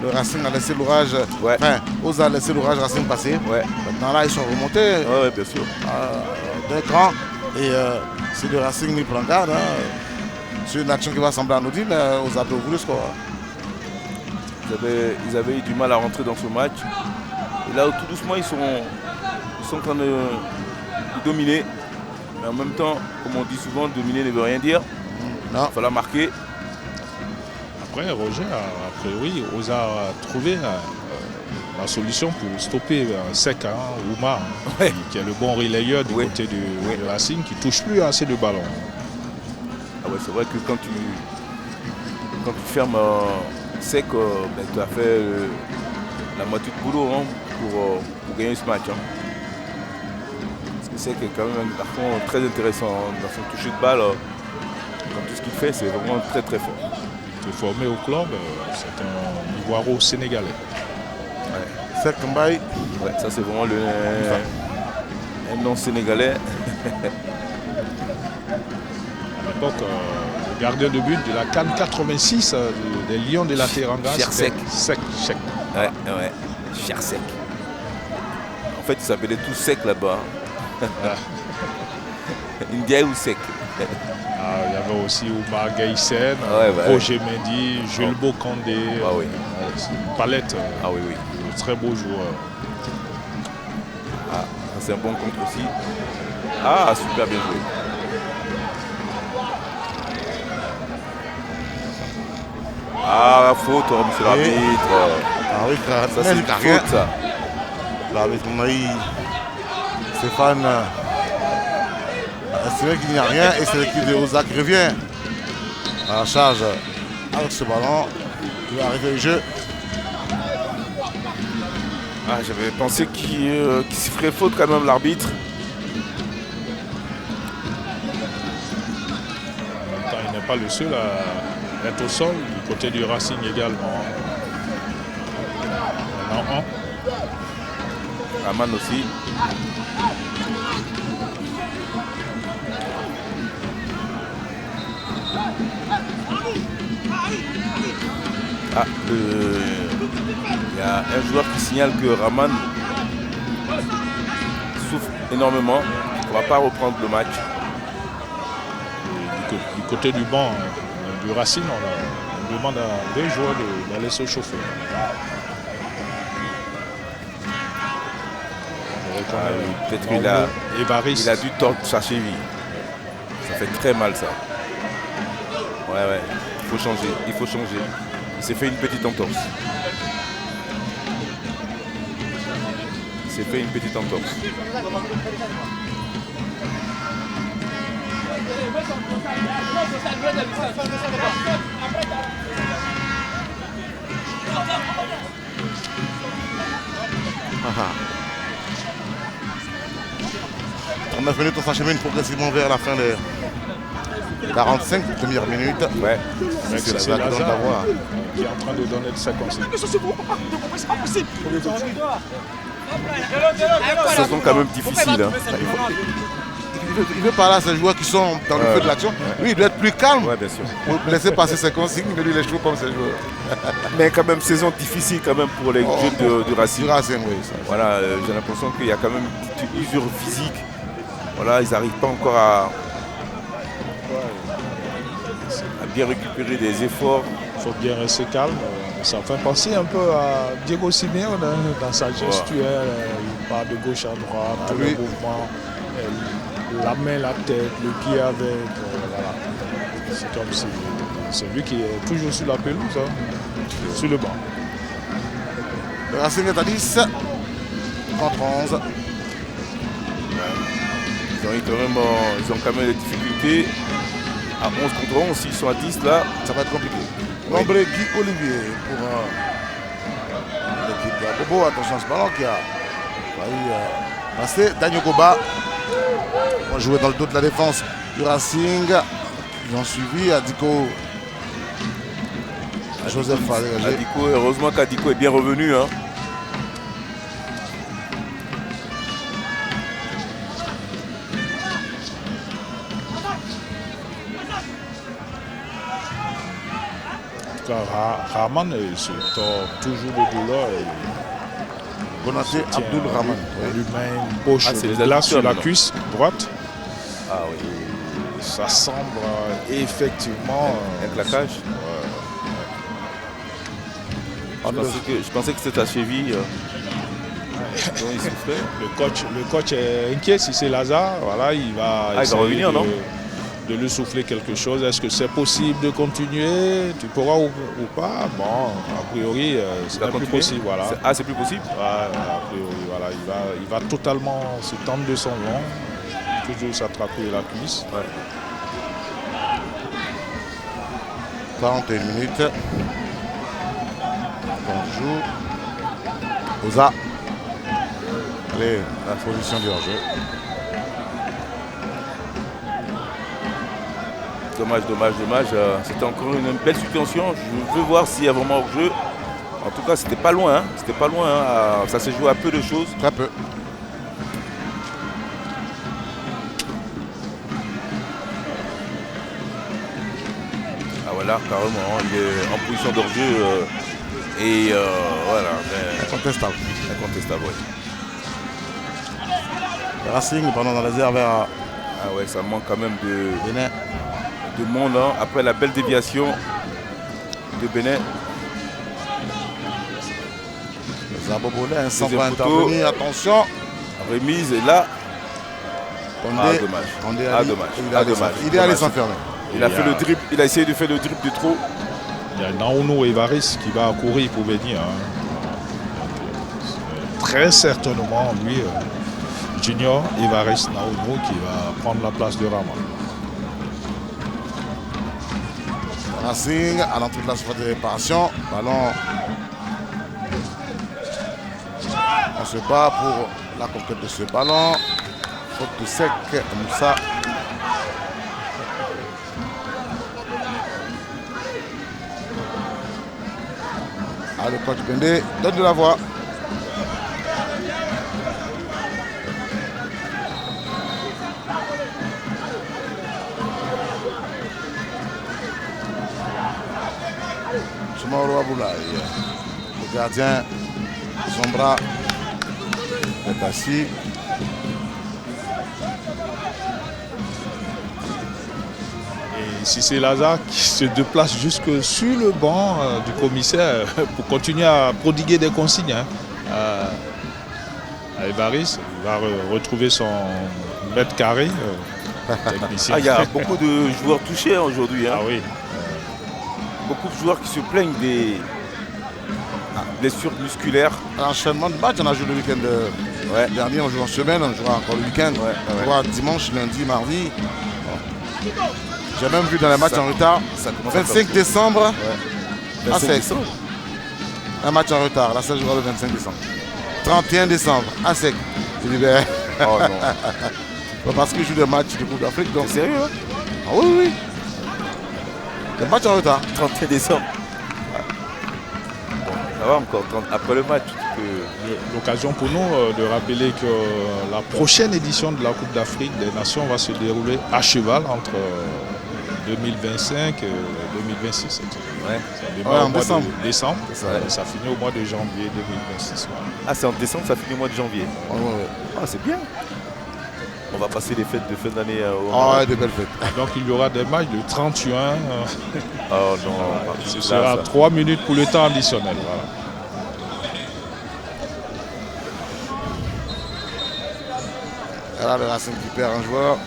le Racing a laissé l'orage. Ouais. Enfin, Osa a laissé l'orage Racing passer. Ouais. Maintenant, là, ils sont remontés. Ouais, bien sûr. D'un cran. Et c'est le Racing qui prend garde. C'est une action qui va sembler anodine, mais Osa peut ouvrir le score. Ils avaient eu du mal à rentrer dans ce match. Et là, tout doucement, ils sont en train de dominer. Mais en même temps, comme on dit souvent, dominer ne veut rien dire. Non. Il va falloir marquer. Après, Roger, a priori, Osa a trouvé la solution pour stopper Sec, Ouma, qui est le bon relayeur du côté du Racing, qui ne touche plus assez de ballons. Ah ouais, c'est vrai que quand tu fermes Sec, tu as fait la moitié de boulot pour gagner ce match. Parce que Sec est quand même un garçon très intéressant dans son toucher de balle. Dans tout ce qu'il fait, c'est vraiment très très fort. Il est formé au club, c'est un Ivoiro sénégalais. Ouais. Sec Mbaye. Ouais, ça c'est vraiment un nom sénégalais. À l'époque, le gardien de but de la CAN 86 des Lions de la Teranga. Sec. Sec. Ouais. Cher Sec. En fait, ils s'appelaient tous Sec là-bas. India ou Sec. Il y avait aussi Oumar Gaïsen, Roger Mendy, Jules Bocandé. Ah oui. C'est une palette de très beaux joueurs. Ah, c'est un bon contre aussi. Ah, super bien joué. Ah, faute, monsieur l'arbitre. L'arbitre, Ça, c'est une faute, ça. L'arbitre, on a eu Stéphane. C'est vrai qu'il n'y a rien et c'est l'équipe de Oza qui revient à la charge avec ce ballon. Il va arriver au jeu. Ah, j'avais pensé qu'il ferait faute quand même, l'arbitre. En même temps, il n'est pas le seul à être au sol, du côté du Racing également. Non, Raman aussi. Ah, il y a un joueur qui signale que Raman souffre énormément. Il ne va pas reprendre le match. du côté du banc du Racing, on demande à deux joueurs d'aller se chauffer. Peut-être qu'il a dû tordre sa cheville. Ça fait très mal, ça. Ouais, il faut changer. Il s'est fait une petite entorse. Ah. 39 minutes, on s'achemine progressivement vers la fin des 45 premières minutes. Ouais. C'est la Lazare d'avoir. qui est en train de donner de sa consigne. C'est pas possible. Ce sont quand même difficiles. Hein. Il veut parler à ces joueurs qui sont dans le feu de l'action. Lui, il doit être plus calme. Ouais, bien sûr. Pour laisser passer ses consignes, mais lui, il est chaud comme ces joueurs. Mais quand même, saison difficile quand même pour les jeux du Racing. Du Racing, oui. Ça. Voilà, j'ai l'impression qu'il y a quand même une petite usure physique. Voilà, ils n'arrivent pas encore à bien récupérer des efforts. Il faut bien rester calme. Ça fait penser un peu à Diego Simeone dans sa gestuelle. Il part de gauche à droite, tous les mouvements, la main, la tête, le pied avec. Voilà. C'est comme si c'est lui qui est toujours sur la pelouse, sur le banc. Le Racing est à 10 contre 11. Ils ont quand même des difficultés. À 11 contre 11, s'ils sont à 10 là, ça va être compliqué. Nombré Guy Olivier pour l'équipe de Bobo. Attention à ce ballon qui a failli passer. Daniel Goba va jouer dans le dos de la défense du Racing. Ils ont suivi Adiko. Joseph a dégagé. Adiko, heureusement qu'Adiko est bien revenu. Hein. Rahman se tord toujours de douleur. Bonaté Abdul Rahman. Il lui met une poche de glace sur la cuisse droite. Ah oui. Ça semble effectivement un claquage. Je pensais que c'était ta cheville. Dont il souffrait. Le coach est inquiet si c'est Lazare. Voilà, il va essayer revenir, non de lui souffler quelque chose. Est-ce que c'est possible de continuer? Tu pourras ou pas? Bon, a priori, c'est plus possible. Voilà. C'est plus possible? Ouais, a priori, voilà. Il va totalement se tendre de son long, toujours s'attraper la cuisse. Ouais. 41 minutes. On joue. Oza. Allez, la position du hors-jeu. Dommage. C'était encore une belle situation. Je veux voir s'il y a vraiment hors-jeu. En tout cas, c'était pas loin. Ça s'est joué à peu de choses. Très peu. Ah voilà, carrément. Il est en position d'hors-jeu. Voilà. Incontestable. Oui. Le Racing pendant dans les airs vers. Ah ouais, ça manque quand même de Bénin. monde. Hein. Après la belle déviation de Bénin. Zabobolé, un centre va intervenir. Attention. remise et là, Condé, dommage. Condé Dommage. Il est allé s'enfermer. Il a fait le dribble, il a essayé de faire le dribble de trop. Il y a Naouno Évariste qui va courir pour venir. Très certainement, lui, Junior Évariste Naouno qui va prendre la place de Rama. Racing à l'entrée de la surface de réparation. Ballon. On se bat pour la conquête de ce ballon. Faute de sec, Moussa. Le coach Bendé donne de la voix. Soumaoro Aboulaye. Le gardien, son bras est assis. Si c'est Lazare qui se déplace jusque sur le banc du commissaire pour continuer à prodiguer des consignes à Évariste, il va retrouver son mètre carré. Il y a beaucoup de joueurs touchés aujourd'hui. Ah oui. Beaucoup de joueurs qui se plaignent des blessures musculaires. Enchaînement de match, on a joué le week-end dernier, on joue en semaine, on jouera encore le week-end. On jouera dimanche, lundi, mardi. J'ai même vu dans les matchs en retard, 25 décembre, à sec. Un match en retard, là ça jouera le 25 décembre. 31 décembre, à sec. Je dis ben... Oh non. Parce que je joue des matchs de Coupe d'Afrique. Donc... C'est sérieux, hein? Ah oui, oui. Des matchs en retard. 31 décembre. Bon, ça va encore, après le match. L'occasion pour nous de rappeler que la prochaine édition de la Coupe d'Afrique des Nations va se dérouler à cheval entre 2025 et 2026. Ça démarre au mois de décembre. Ça finit au mois de janvier 2026. Ah, c'est en décembre, ça finit au mois de janvier. Ah, c'est bien. On va passer les fêtes de fin d'année des belles fêtes. Donc il y aura des matchs de 30 juin. Oh non. Ce sera 3 minutes pour le temps additionnel. Voilà. Et là, le Racing qui perd un joueur.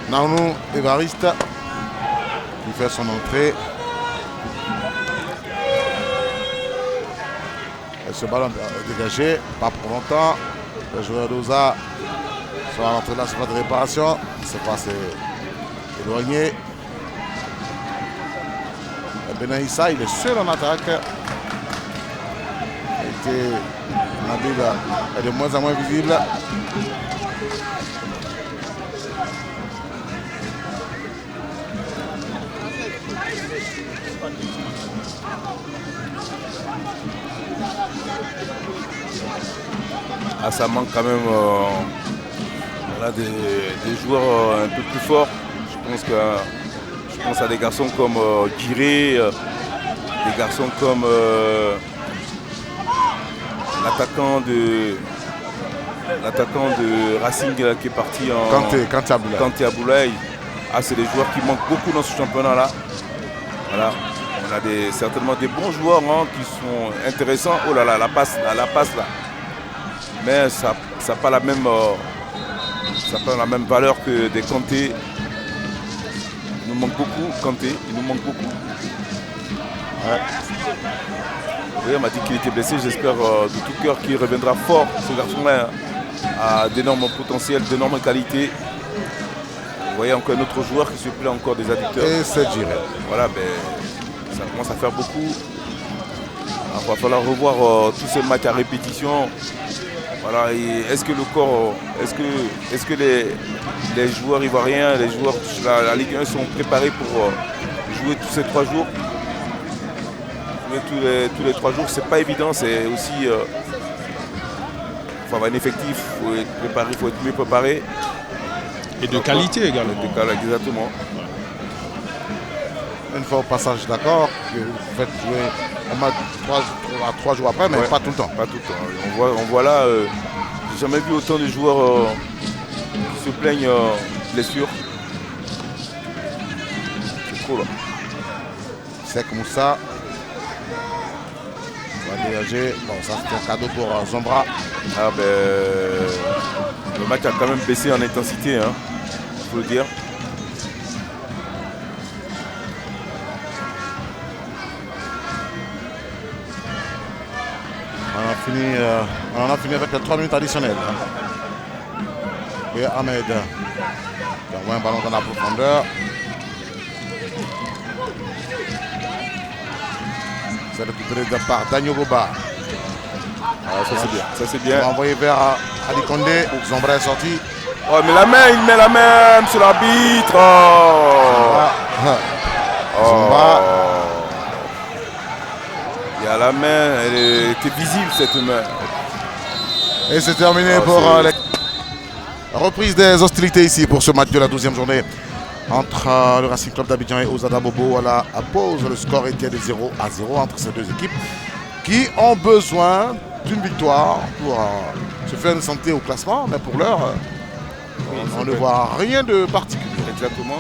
Naouno Évariste qui fait son entrée. Et ce ballon est dégagé, pas pour longtemps. Le joueur d'Oza sur l'entrée de la surface de réparation. C'est pas assez éloigné. Benaïssa, il est seul en attaque. Nabil est de moins en moins visible. Ah, ça manque quand même des joueurs un peu plus forts. Je pense à des garçons comme Giré, des garçons comme l'attaquant de Racing qui est parti en Kanté Aboulaye. Ah, c'est des joueurs qui manquent beaucoup dans ce championnat-là. Voilà. On a certainement des bons joueurs qui sont intéressants. Oh là là, la passe là. Mais ça n'a pas la même valeur que des Kanté. Il nous manque beaucoup, Kanté, il nous manque beaucoup. Ouais. Oui, on m'a dit qu'il était blessé, j'espère de tout cœur qu'il reviendra fort. Ce garçon-là a d'énormes potentiels, d'énormes qualités. Vous voyez encore un autre joueur qui se plaît encore des adducteurs. Et c'est Giré. Voilà, ça commence à faire beaucoup. Il va falloir revoir tous ces matchs à répétition. Voilà, est-ce que le corps, est-ce que les joueurs ivoiriens, les joueurs de la Ligue 1 sont préparés pour jouer tous ces 3 jours? Jouer tous les 3 jours, c'est pas évident, c'est aussi faut avoir un effectif, il faut être préparé, il faut être mieux préparé. Et de qualité également. Exactement. Une fois au passage d'accord, que vous faites jouer un match 3 jours après, mais pas tout le temps. Pas tout le temps. On voit là, J'ai jamais vu autant de joueurs qui se plaignent blessures. C'est trop là. Sek Moussa. On va dégager. Bon, ça c'est un cadeau pour Zombra. Ah ben, le match a quand même baissé en intensité, hein, il faut le dire. On en a fini avec les 3 minutes additionnelles. Et Ahmed qui envoie un ballon dans la profondeur. C'est récupéré par Daniel Goba. Ah, ça c'est bien, ça c'est bien. On va envoyer vers Ali Condé. Zombra est sorti. Oh, mais la main, il met la main sur l'arbitre. Zombra. Il y a la main, elle était visible cette main. Et c'est terminé pour la reprise des hostilités ici pour ce match de la 12e journée entre le Racing Club d'Abidjan et Ozada Bobo. À pause, le score était de 0-0 entre ces deux équipes qui ont besoin d'une victoire pour se faire une santé au classement. Mais pour l'heure, on ne voit rien de particulier. Exactement,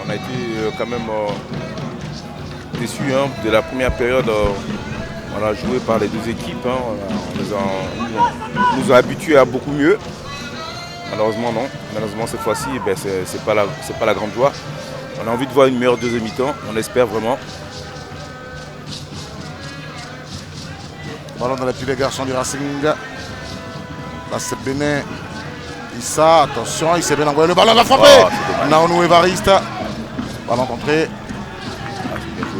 on a été quand même déçus de la première période. On a joué par les deux équipes, on nous a habitués à beaucoup mieux. Malheureusement non, malheureusement cette fois-ci c'est pas la grande joie. On a envie de voir une meilleure deuxième mi-temps, on espère vraiment. Ballon dans les pieds des garçons du Racing. Là c'est Benin. Issa, attention, il s'est bien envoyé le ballon, la frappé. Naonou Évariste. Ballon contré.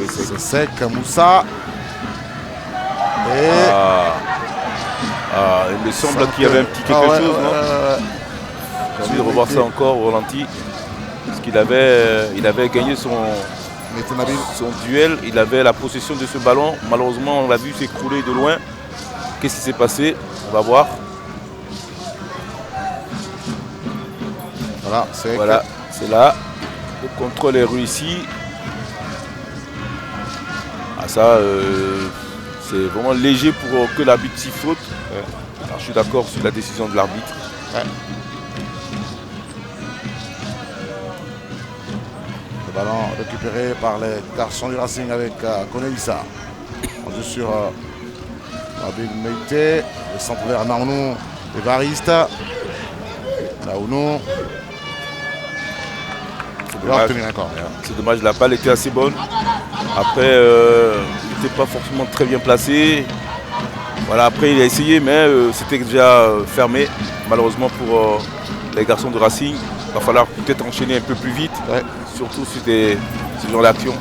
C'est Sek Moussa. Et il me semble qu'il y avait un petit quelque chose, non? J'ai envie de revoir ça encore au ralenti. Parce qu'il avait gagné son duel, il avait la possession de ce ballon. Malheureusement, on l'a vu s'écrouler de loin. Qu'est-ce qui s'est passé? On va voir. Voilà, c'est là. Le contrôle est réussi. Ah ça, c'est vraiment léger pour que l'arbitre s'y faute. Alors, je suis d'accord sur la décision de l'arbitre. Ouais. Le ballon récupéré par les garçons du Racing avec Koneïssa. On joue sur Abid Meite. Le centre vers Naounou Évariste. Naounou. C'est dommage, la balle était assez bonne. Après, il n'était pas forcément très bien placé. Voilà, après il a essayé, mais c'était déjà fermé. Malheureusement pour les garçons de Racing, il va falloir peut-être enchaîner un peu plus vite, surtout sur ce genre d'action.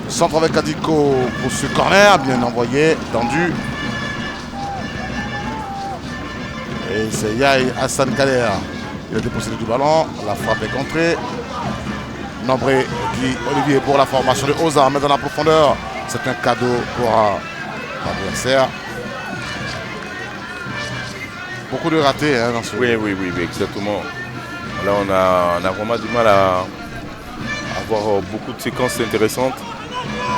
Centre avec Adiko pour ce corner, bien envoyé, tendu. Et c'est Yaï Hassan Kader. Il a déposé du ballon, la frappe est contrée. Nombré dit Olivier pour la formation de Oza, mais dans la profondeur. C'est un cadeau pour l'adversaire. Beaucoup de ratés dans ce. Oui, exactement. Là, on a vraiment du mal à avoir beaucoup de séquences intéressantes.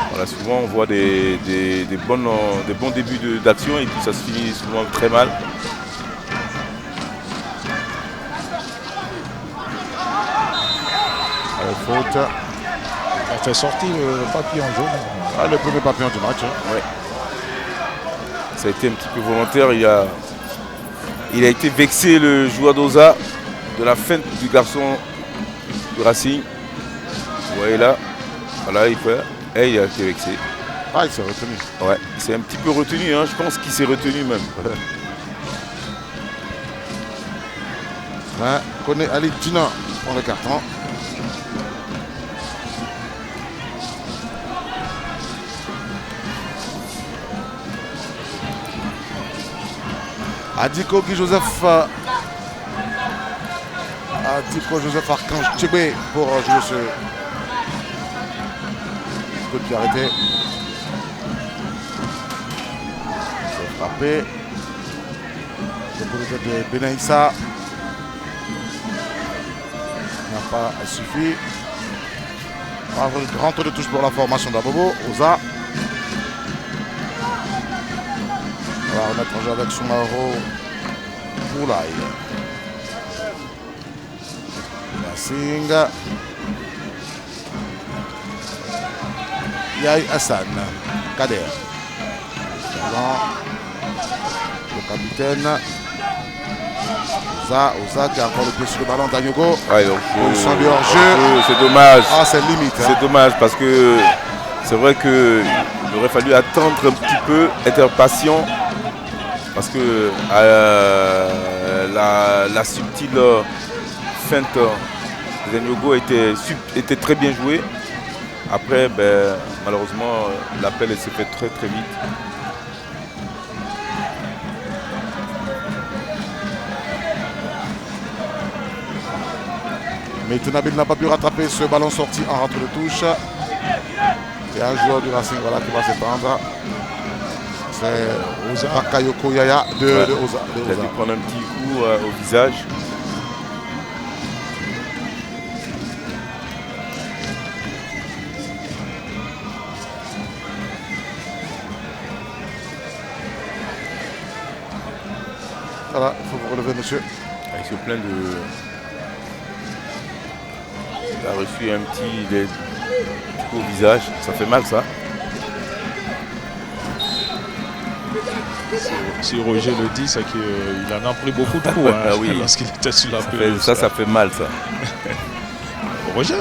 Voilà, souvent, on voit des bons débuts d'action et puis ça se finit souvent très mal. Faute. On fait sortir le papillon jaune. Le premier papillon du match. Ouais. Ça a été un petit peu volontaire. Il a été vexé, le joueur d'Oza, de la feinte du garçon du Racing. Vous voyez là. Voilà, il a été vexé. Ah, il s'est retenu. Ouais, c'est un petit peu retenu. Je pense qu'il s'est retenu même. Connaît Ali Dina pour le carton. Adiko Joseph Archange Tchébé pour jouer ce coup de pied arrêté. C'est frappé. Le coup de Benaïssa n'a pas suffi. Un grand tour de touche pour la formation d'Abobo. Oza. on est en jeu avec Soumaro Moulay. Racing. Yahi Hassan. Kader. Le capitaine. Oza qui a encore le pied sur le ballon. Danyogo. Ouais, Position de hors-jeu. C'est dommage. Ah, c'est limite. Hein. C'est dommage parce que c'est vrai qu'il aurait fallu attendre un petit peu, être patient. Parce que la subtile feinte de Danyogo était très bien jouée. Après, malheureusement, l'appel s'est fait très très vite. Mais Tenabil n'a pas pu rattraper ce ballon sorti en rentre de touche. Il y a un joueur du Racing voilà, qui va s'étendre. C'est Bakayoko Yaya de Oza. Il a dû prendre un petit coup au visage. Voilà, il faut vous relever, monsieur. Il se plaint de... Il a reçu un petit coup au visage. Ça fait mal, ça. Si Roger le dit, c'est qu'il en a pris beaucoup de coups hein, oui. lorsqu'il était sur la pelouse. Ça fait mal, ça. Roger,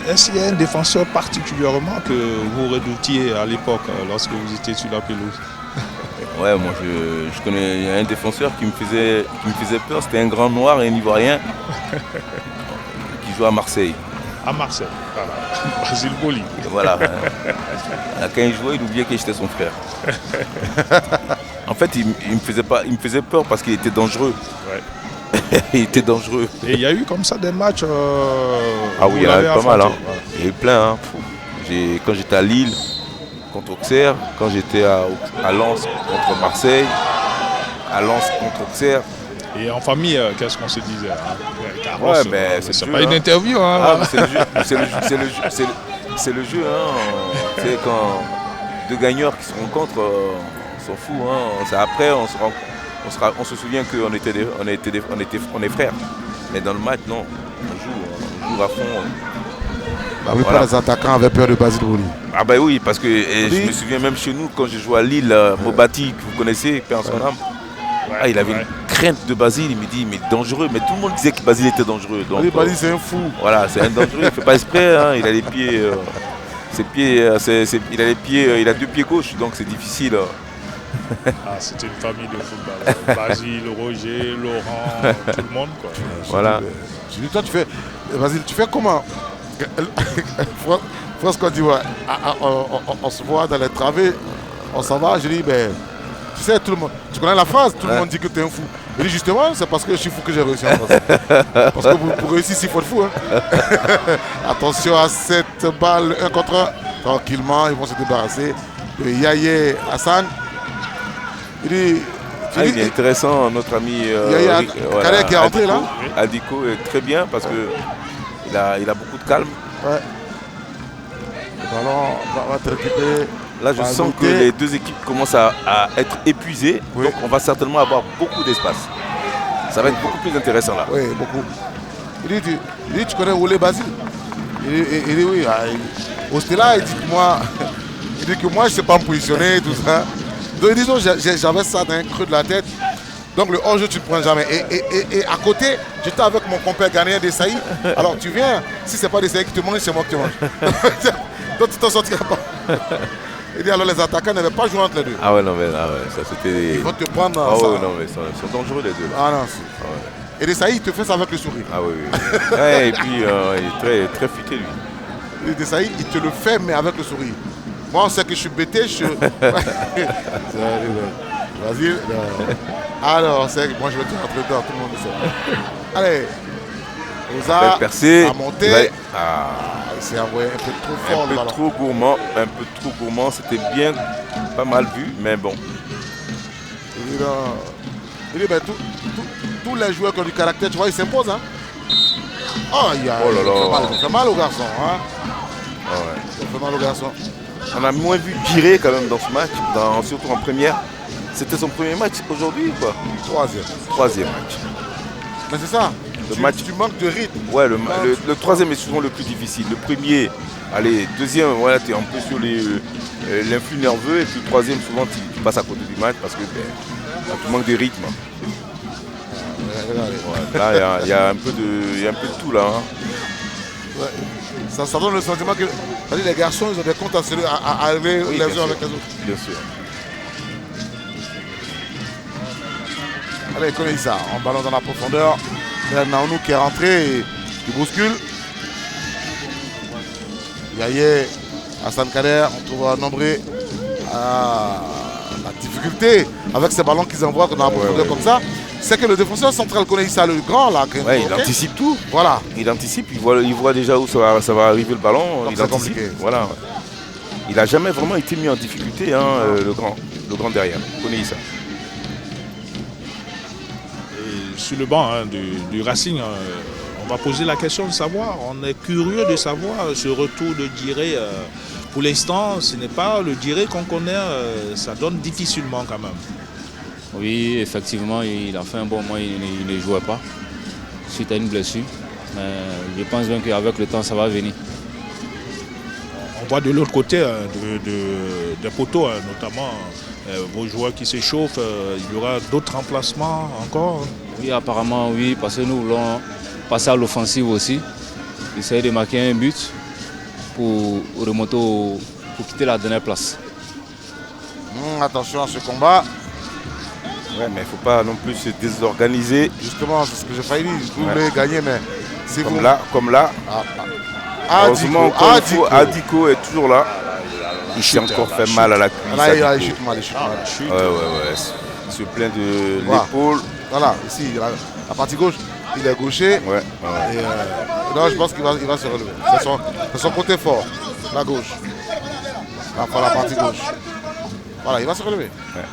est-ce qu'il y a un défenseur particulièrement que vous redoutiez à l'époque lorsque vous étiez sur la pelouse? Ouais, moi je connais, il y a un défenseur qui me faisait peur, c'était un grand noir et un ivoirien qui joue à Marseille. À Marseille, voilà. Basile Boli. Voilà. Quand il jouait, il oubliait que j'étais son frère. En fait, il me faisait peur parce qu'il était dangereux. Ouais. Il était dangereux. Et il y a eu comme ça des matchs. Ah oui, il y en a eu pas mal. Hein. Voilà. Il y a eu plein. Hein. Quand j'étais à Lille contre Auxerre, quand j'étais à Lens contre Marseille, à Lens contre Auxerre. Et en famille, qu'est-ce qu'on se disait hein? Carlos, ouais, mais c'est pas jeu, une hein. interview. Hein. Ah, c'est le jeu. C'est le jeu. Hein. C'est quand deux gagneurs qui se rencontrent, on s'en fout. Hein. Après, on se souvient qu'on est frères. Mais dans le match, non. On joue à fond. Bah oui, voilà. Les attaquants avaient peur de Basile Boli. Ah bah oui, parce que je me souviens même chez nous, quand je jouais à Lille, Mobati, que vous connaissez, Père en son âme. Ah, il avait une crainte de Basile, il me dit, mais dangereux. Mais tout le monde disait que Basile était dangereux. Donc, Basile, c'est un fou. Voilà, c'est un dangereux, il ne fait pas exprès. Hein. Il a les pieds. Il a deux pieds gauche, donc c'est difficile. Ah, c'était une famille de football. Basile, Roger, Laurent, tout le monde. Quoi. Voilà. Je dis, toi, Basile, tu fais comment? France Côte d'Ivoire, on se voit dans les travées, on s'en va. Je dis, tu sais, tout le monde, tu connais la phrase, tout le monde dit que tu es un fou. Je dis justement, c'est parce que je suis fou que j'ai réussi en France. Parce que pour réussir, il faut être fou. Hein. Attention à cette balle 1 contre 1. Tranquillement, ils vont se débarrasser de Yahi Hassan. Il est intéressant, notre ami Kader qui est rentré là. Adiko est très bien parce que il a beaucoup de calme. Ouais. Le ballon va être récupéré. Là, je sens que les deux équipes commencent à être épuisées. Oui. Donc, on va certainement avoir beaucoup d'espace. Ça va être beaucoup plus intéressant là. Oui, beaucoup. Il dit tu connais Oulé Basile? Il dit oui. Au Stella, il dit que moi, je ne sais pas me positionner, tout ça. Donc, disons, j'avais ça dans un creux de la tête. Donc, le hors-jeu, tu ne prends jamais. Et à côté, j'étais avec mon compère ghanéen Desailly. Alors, tu viens, si ce n'est pas Desailly qui te mange, c'est moi qui te mange. Donc, tu t'en sortiras pas. Il dit alors les attaquants n'avaient pas joué entre les deux. Ah ouais, non, mais ça c'était. Ils vont te prendre. Ah ouais, non, mais ils sont dangereux les deux. Ah non, c'est. Ah ouais. Et Desailly, il te fait ça avec le sourire. Ah oui. Ouais, et puis, il est très, très futé lui. Et Desailly, il te le fait, mais avec le sourire. Moi, on sait que je suis bêté. Vas-y. Alors, c'est que moi, je vais te rentrer dedans, tout le monde sait. Allez. Oza a monté. Il s'est envoyé un peu trop fort. Un peu trop gourmand. C'était bien, pas mal vu, mais bon. Il dit, tous les joueurs qui ont du caractère, tu vois, ils s'imposent. Hein? Oh là là. Ça fait mal au garçon. Hein? Ah ouais. Ça fait mal au garçon. On a moins vu Piré quand même dans ce match, surtout en première. C'était son premier match aujourd'hui ou quoi? Troisième match. Mais c'est ça. Match. Tu manques de rythme. Ouais, le troisième est souvent le plus difficile. Le premier, allez, deuxième, voilà, tu es un peu sur l'influx nerveux. Et puis le troisième, souvent, tu passes à côté du match parce que tu manques de rythme. Ouais, là, il y a un peu de tout là. Hein. Ouais. Ça donne le sentiment que les garçons, ils ont des comptes à arriver les uns avec les autres. Bien sûr. Allez, connaît ça. En ballon dans la profondeur. Naounou qui est rentré et qui bouscule. Yaye, Hassan Kader, on trouve Nombré. La difficulté avec ces ballons qu'ils envoient dans la profondeur comme ça, c'est que le défenseur central connaît ça, le grand là. Ouais, il anticipe tout. Voilà. Il anticipe, il voit déjà où ça va arriver le ballon. Donc il anticipe. Voilà. Il n'a jamais vraiment été mis en difficulté, hein, le grand derrière. Connaît ça. Sur le banc du Racing, on va poser la question de savoir. On est curieux de savoir ce retour de Diré. Pour l'instant, ce n'est pas le Diré qu'on connaît. Ça donne difficilement quand même. Oui, effectivement, il a fait un bon mois. Il ne jouait pas suite à une blessure. Mais je pense bien qu'avec le temps, ça va venir. On voit de l'autre côté des poteaux, notamment vos joueurs qui s'échauffent. Il y aura d'autres remplacements encore. Oui, apparemment, oui, parce que nous voulons passer à l'offensive aussi. Essayer de marquer un but pour remonter, pour quitter la dernière place. Attention à ce combat. Ouais, mais il ne faut pas non plus se désorganiser. Justement, c'est ce que j'ai failli dire. Vous voulez gagner, mais si comme là. Heureusement, Adiko est toujours là. Il s'est encore fait mal à la cuisse. Là, il chute mal. Ouais. Il se plaint de l'épaule. Voilà, ici, la partie gauche, il est gaucher. Ouais. Et là, je pense qu'il va se relever. C'est son côté fort, la gauche. Enfin, la partie gauche. Voilà, il va se relever. Ouais.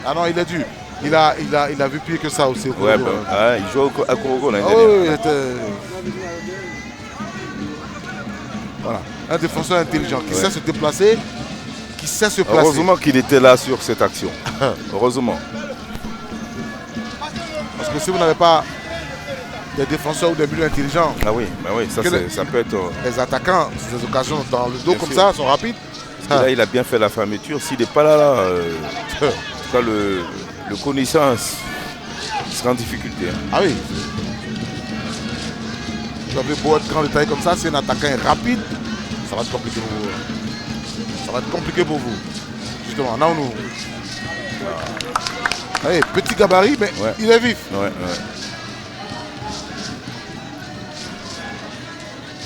Ah non, il est dû. Il a vu pire que ça aussi. Ouais, il joue à Korogo l'année dernière. Oui, il était... Voilà, un défenseur intelligent qui sait se déplacer, qui sait se placer. Heureusement qu'il était là sur cette action. Heureusement. Parce que si vous n'avez pas des défenseurs ou des buts intelligents, ça peut être... Les attaquants, ces occasions dans le dos comme ça, sont rapides. Parce que là, il a bien fait la fermeture. S'il n'est pas là, en tout cas, le connaissance sera en difficulté. Hein. Ah oui. Vous avez beau être grand détail comme ça, si un attaquant est rapide, ça va être compliqué pour vous. Ça va être compliqué pour vous. Justement, Naounou. Allez, petit gabarit, mais il est vif. Ouais.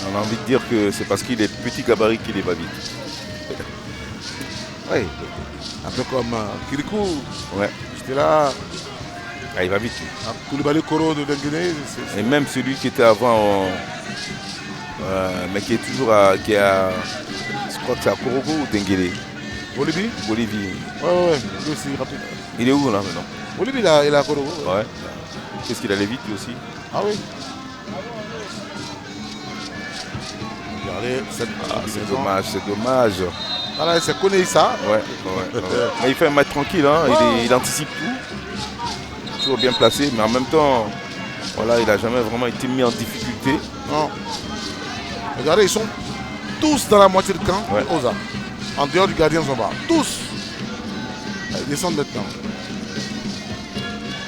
On a envie de dire que c'est parce qu'il est petit gabarit qu'il est pas vite. Oui, un peu comme Kirikou. Ouais. J'étais là. Ah, il va vite. Koulibaly Koro de Denguene. Et même celui qui était avant, mais qui est toujours je crois que c'est à Korogo ou Denguene. Bolivie. Ouais. Lui aussi rapide. Il est où là maintenant? Bolivie, il est à Korogo. Ouais. Qu'est-ce qu'il allait vite lui aussi? Ah oui. Regardez, c'est dommage. Voilà, c'est connu ça. Ouais. Mais il fait un match tranquille, hein. Il anticipe tout. Toujours bien placé, mais en même temps, voilà, il n'a jamais vraiment été mis en difficulté. Non. Regardez, ils sont tous dans la moitié de camp. Oza. En dehors du gardien Zomba. Tous. Ils descendent maintenant.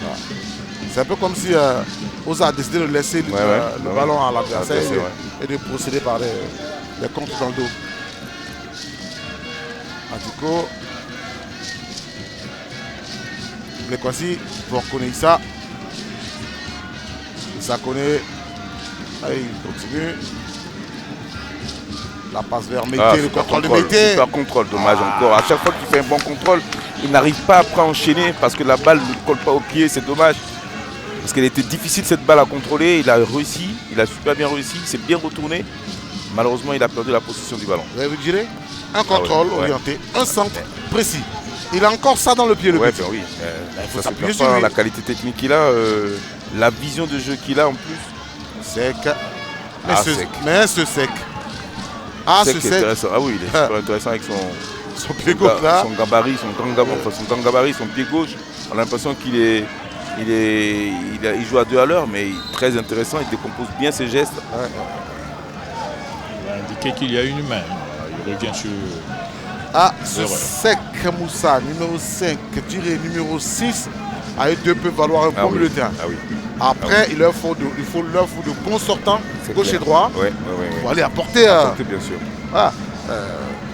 Voilà. C'est un peu comme si Oza a décidé de laisser le ballon à l'adversaire et de procéder par les contres dans le dos. Adiko. Les Kwasi pour connaître ça. Ça connaît. Allez, il continue. La passe vers Mété, le contrôle de Mété. Super contrôle, dommage encore. À chaque fois qu'il fait un bon contrôle, il n'arrive pas après à enchaîner parce que la balle ne colle pas au pied, c'est dommage. Parce qu'elle était difficile cette balle à contrôler. Il a réussi, il a super bien réussi, il s'est bien retourné. Malheureusement, il a perdu la possession du ballon. Vous avez vu Diré? Un contrôle orienté, un centre précis. Il a encore ça dans le pied, le but. Oui. Il faut ça s'appuyer se sur lui. la qualité technique qu'il a, la vision de jeu qu'il a en plus. Sec. Sec. Mais ce sec. Sec. Ah oui, il est super intéressant avec Son pied gauche là. Son gabarit, son grand gabarit, son pied gauche. On a l'impression qu'il joue à 2 à l'heure, mais il est très intéressant, il décompose bien ses gestes. Ouais. Il a indiqué qu'il y a une main. Il revient sur... Ah, ce Sek Moussa, numéro 5, tiré numéro 6, à eux deux peuvent valoir un bon milieu de terrain. Ah oui. Après, il leur faut de bons sortants, gauche et droit, Ouais. pour aller apporter. Bien sûr. Voilà.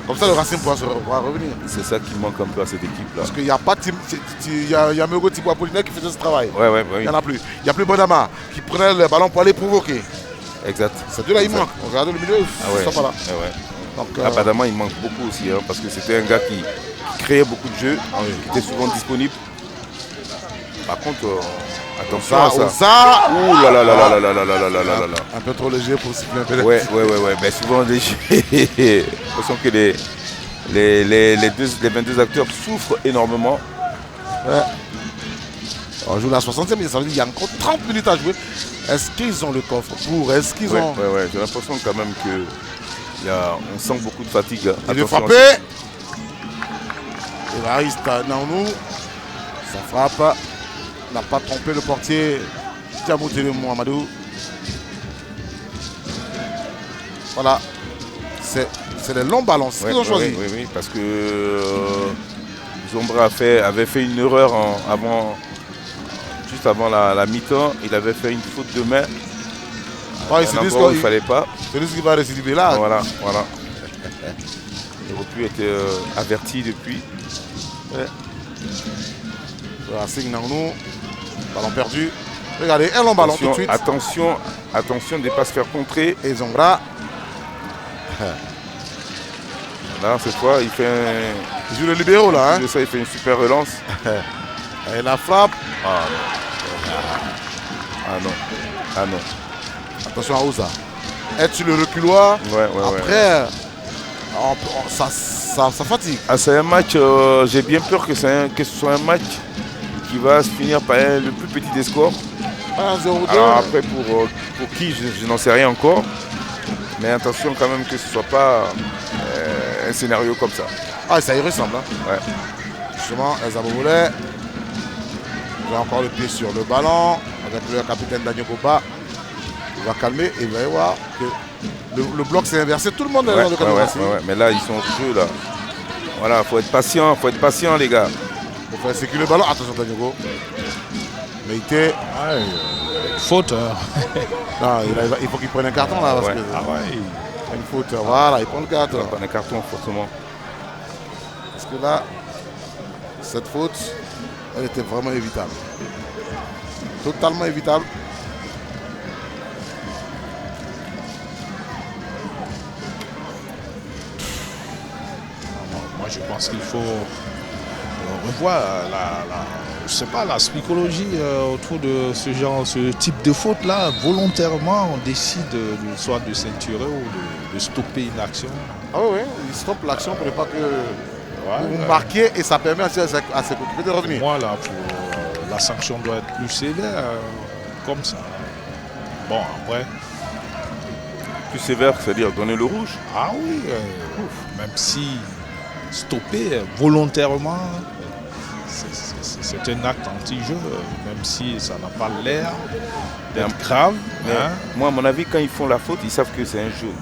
Comme ça, le Racing pourra revenir. C'est ça qui manque un peu à cette équipe-là. Parce qu'il n'y a pas il y a Mego Thibaut Apollinaire qui faisait ce travail. Ouais. Il n'y en a plus. Il n'y a plus Bonama qui prenait le ballon pour aller provoquer. Exact. Ces deux-là, il manque. Regardez le milieu, ils sont pas là. Donc, Badama, il manque beaucoup aussi, hein, parce que c'était un gars qui créait beaucoup de jeux, qui était souvent disponible. Par contre, attention à ça. Ouh là là là là là là là là là là là. Un peu trop léger pour siffler un peu. Ouais. Mais souvent léger. J'ai l'impression que les 22 acteurs souffrent énormément. Ouais. On joue la 60e, mais ça veut dire qu'il y a encore 30 minutes à jouer. Est-ce qu'ils ont le coffre pour? Est-ce qu'ils ont... Ouais. J'ai l'impression quand même que on sent beaucoup de fatigue. Il veut frapper. Évariste Naounou. Ça frappe. N'a pas trompé le portier. Diamoutele Mohamedou. Voilà. C'est les longs ballons. C'est ce qu'ils ont choisi. Oui, parce que Zombra avait fait une erreur juste avant la mi-temps. Il avait fait une faute de main. Ouais, il ne fallait pas. C'est lui qui va récidiver là. Voilà. Il aurait pu être averti depuis. Ouais. Racing Naounou. Ballon perdu. Regardez, un long ballon tout de suite. Attention de ne pas se faire contrer. Et Zombra. Là, cette fois, il joue le libéro là. Il fait une super relance. Et la frappe. Ah non. Attention à Ouza. Es-tu le reculoir? Ouais. Après, ça fatigue. Ah, c'est un match, j'ai bien peur que ce soit un match qui va se finir par le plus petit des scores. 1-0-2. Alors après, pour qui, je n'en sais rien encore. Mais attention quand même que ce ne soit pas un scénario comme ça. Ah, ça y ressemble. Ouais. Justement, Ezaboulet. Il a encore le pied sur le ballon. Avec le capitaine Daniel Goba. Il va calmer et il va y voir que le bloc s'est inversé. Tout le monde est dans le cadre. Mais là, ils sont au jeu là. Voilà, faut être patient les gars. Il faut faire circuler le ballon. Attention Daniel Goba. Mais il était... faute. Non, il faut qu'il prenne un carton là. Parce que, une faute. Voilà, il prend le carton. Il prend un carton forcément. Parce que là, cette faute, elle était vraiment évitable. Totalement évitable. Moi, je pense qu'il faut revoir la psychologie autour de ce type de faute-là. Volontairement, on décide soit de ceinturer ou de stopper une action. Ah oui, il stoppe l'action pour ne pas que vous marquez et ça permet à ses coéquipiers de revenir. Moi, là, la sanction doit être plus sévère, comme ça. Bon, après... Plus sévère, c'est-à-dire donner le rouge? Ah oui, même si stopper volontairement, c'est un acte anti-jeu, même si ça n'a pas l'air d'être grave. Moi, à mon avis, quand ils font la faute, ils savent que c'est un jeu.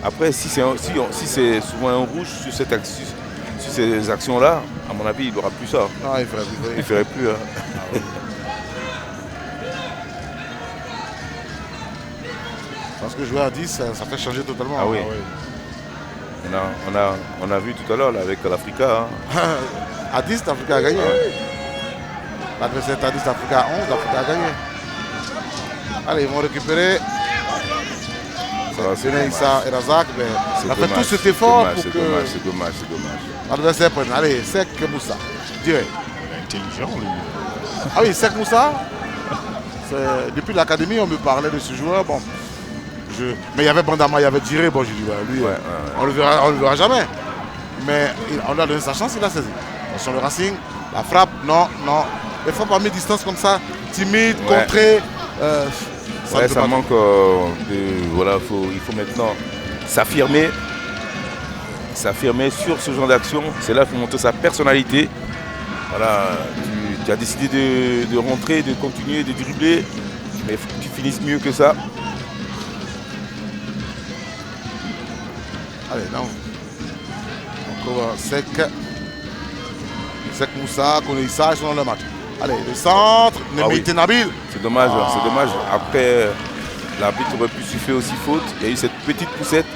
Après, si c'est souvent un rouge sur ces actions-là, à mon avis, il n'aura plus ça. Non, il ferait plus. Il ferait plus. Parce que jouer à 10, ça fait changer totalement. Ah oui. On a vu tout à l'heure avec l'Africa. À 10, l'Africa a gagné. L'adversaire est à 10, l'Africa à 11, l'Africa a gagné. Allez, ils vont récupérer. C'est Issa et Razak, mais on a fait tout cet effort pour que... C'est dommage. L'adversaire prenne. Allez, Sek Moussa, je dirais. Intelligent, lui. Ah oui, Sek Moussa. Depuis l'académie, on me parlait de ce joueur. Bon, mais il y avait Bandama, il y avait Diré. Bon, j'ai dit, lui, on le verra jamais. Mais on lui a donné sa chance, il a saisi. Sur le Racing, la frappe, non. Les frappes à mi-distance comme ça, timide, contré. Ça manque de... Voilà, il faut maintenant s'affirmer s'affirmer sur ce genre d'action. C'est là qu'il faut montrer sa personnalité. Voilà, tu as décidé de rentrer, de continuer, de dribbler, mais il faut que tu finisses mieux que ça. Allez, non. Encore Sek. Sek Moussa, Koneissa, ils sont dans le match. Allez, le centre, Meïté Nabil. C'est dommage, c'est dommage. Après, l'arbitre aurait pu siffler aussi faute. Il y a eu cette petite poussette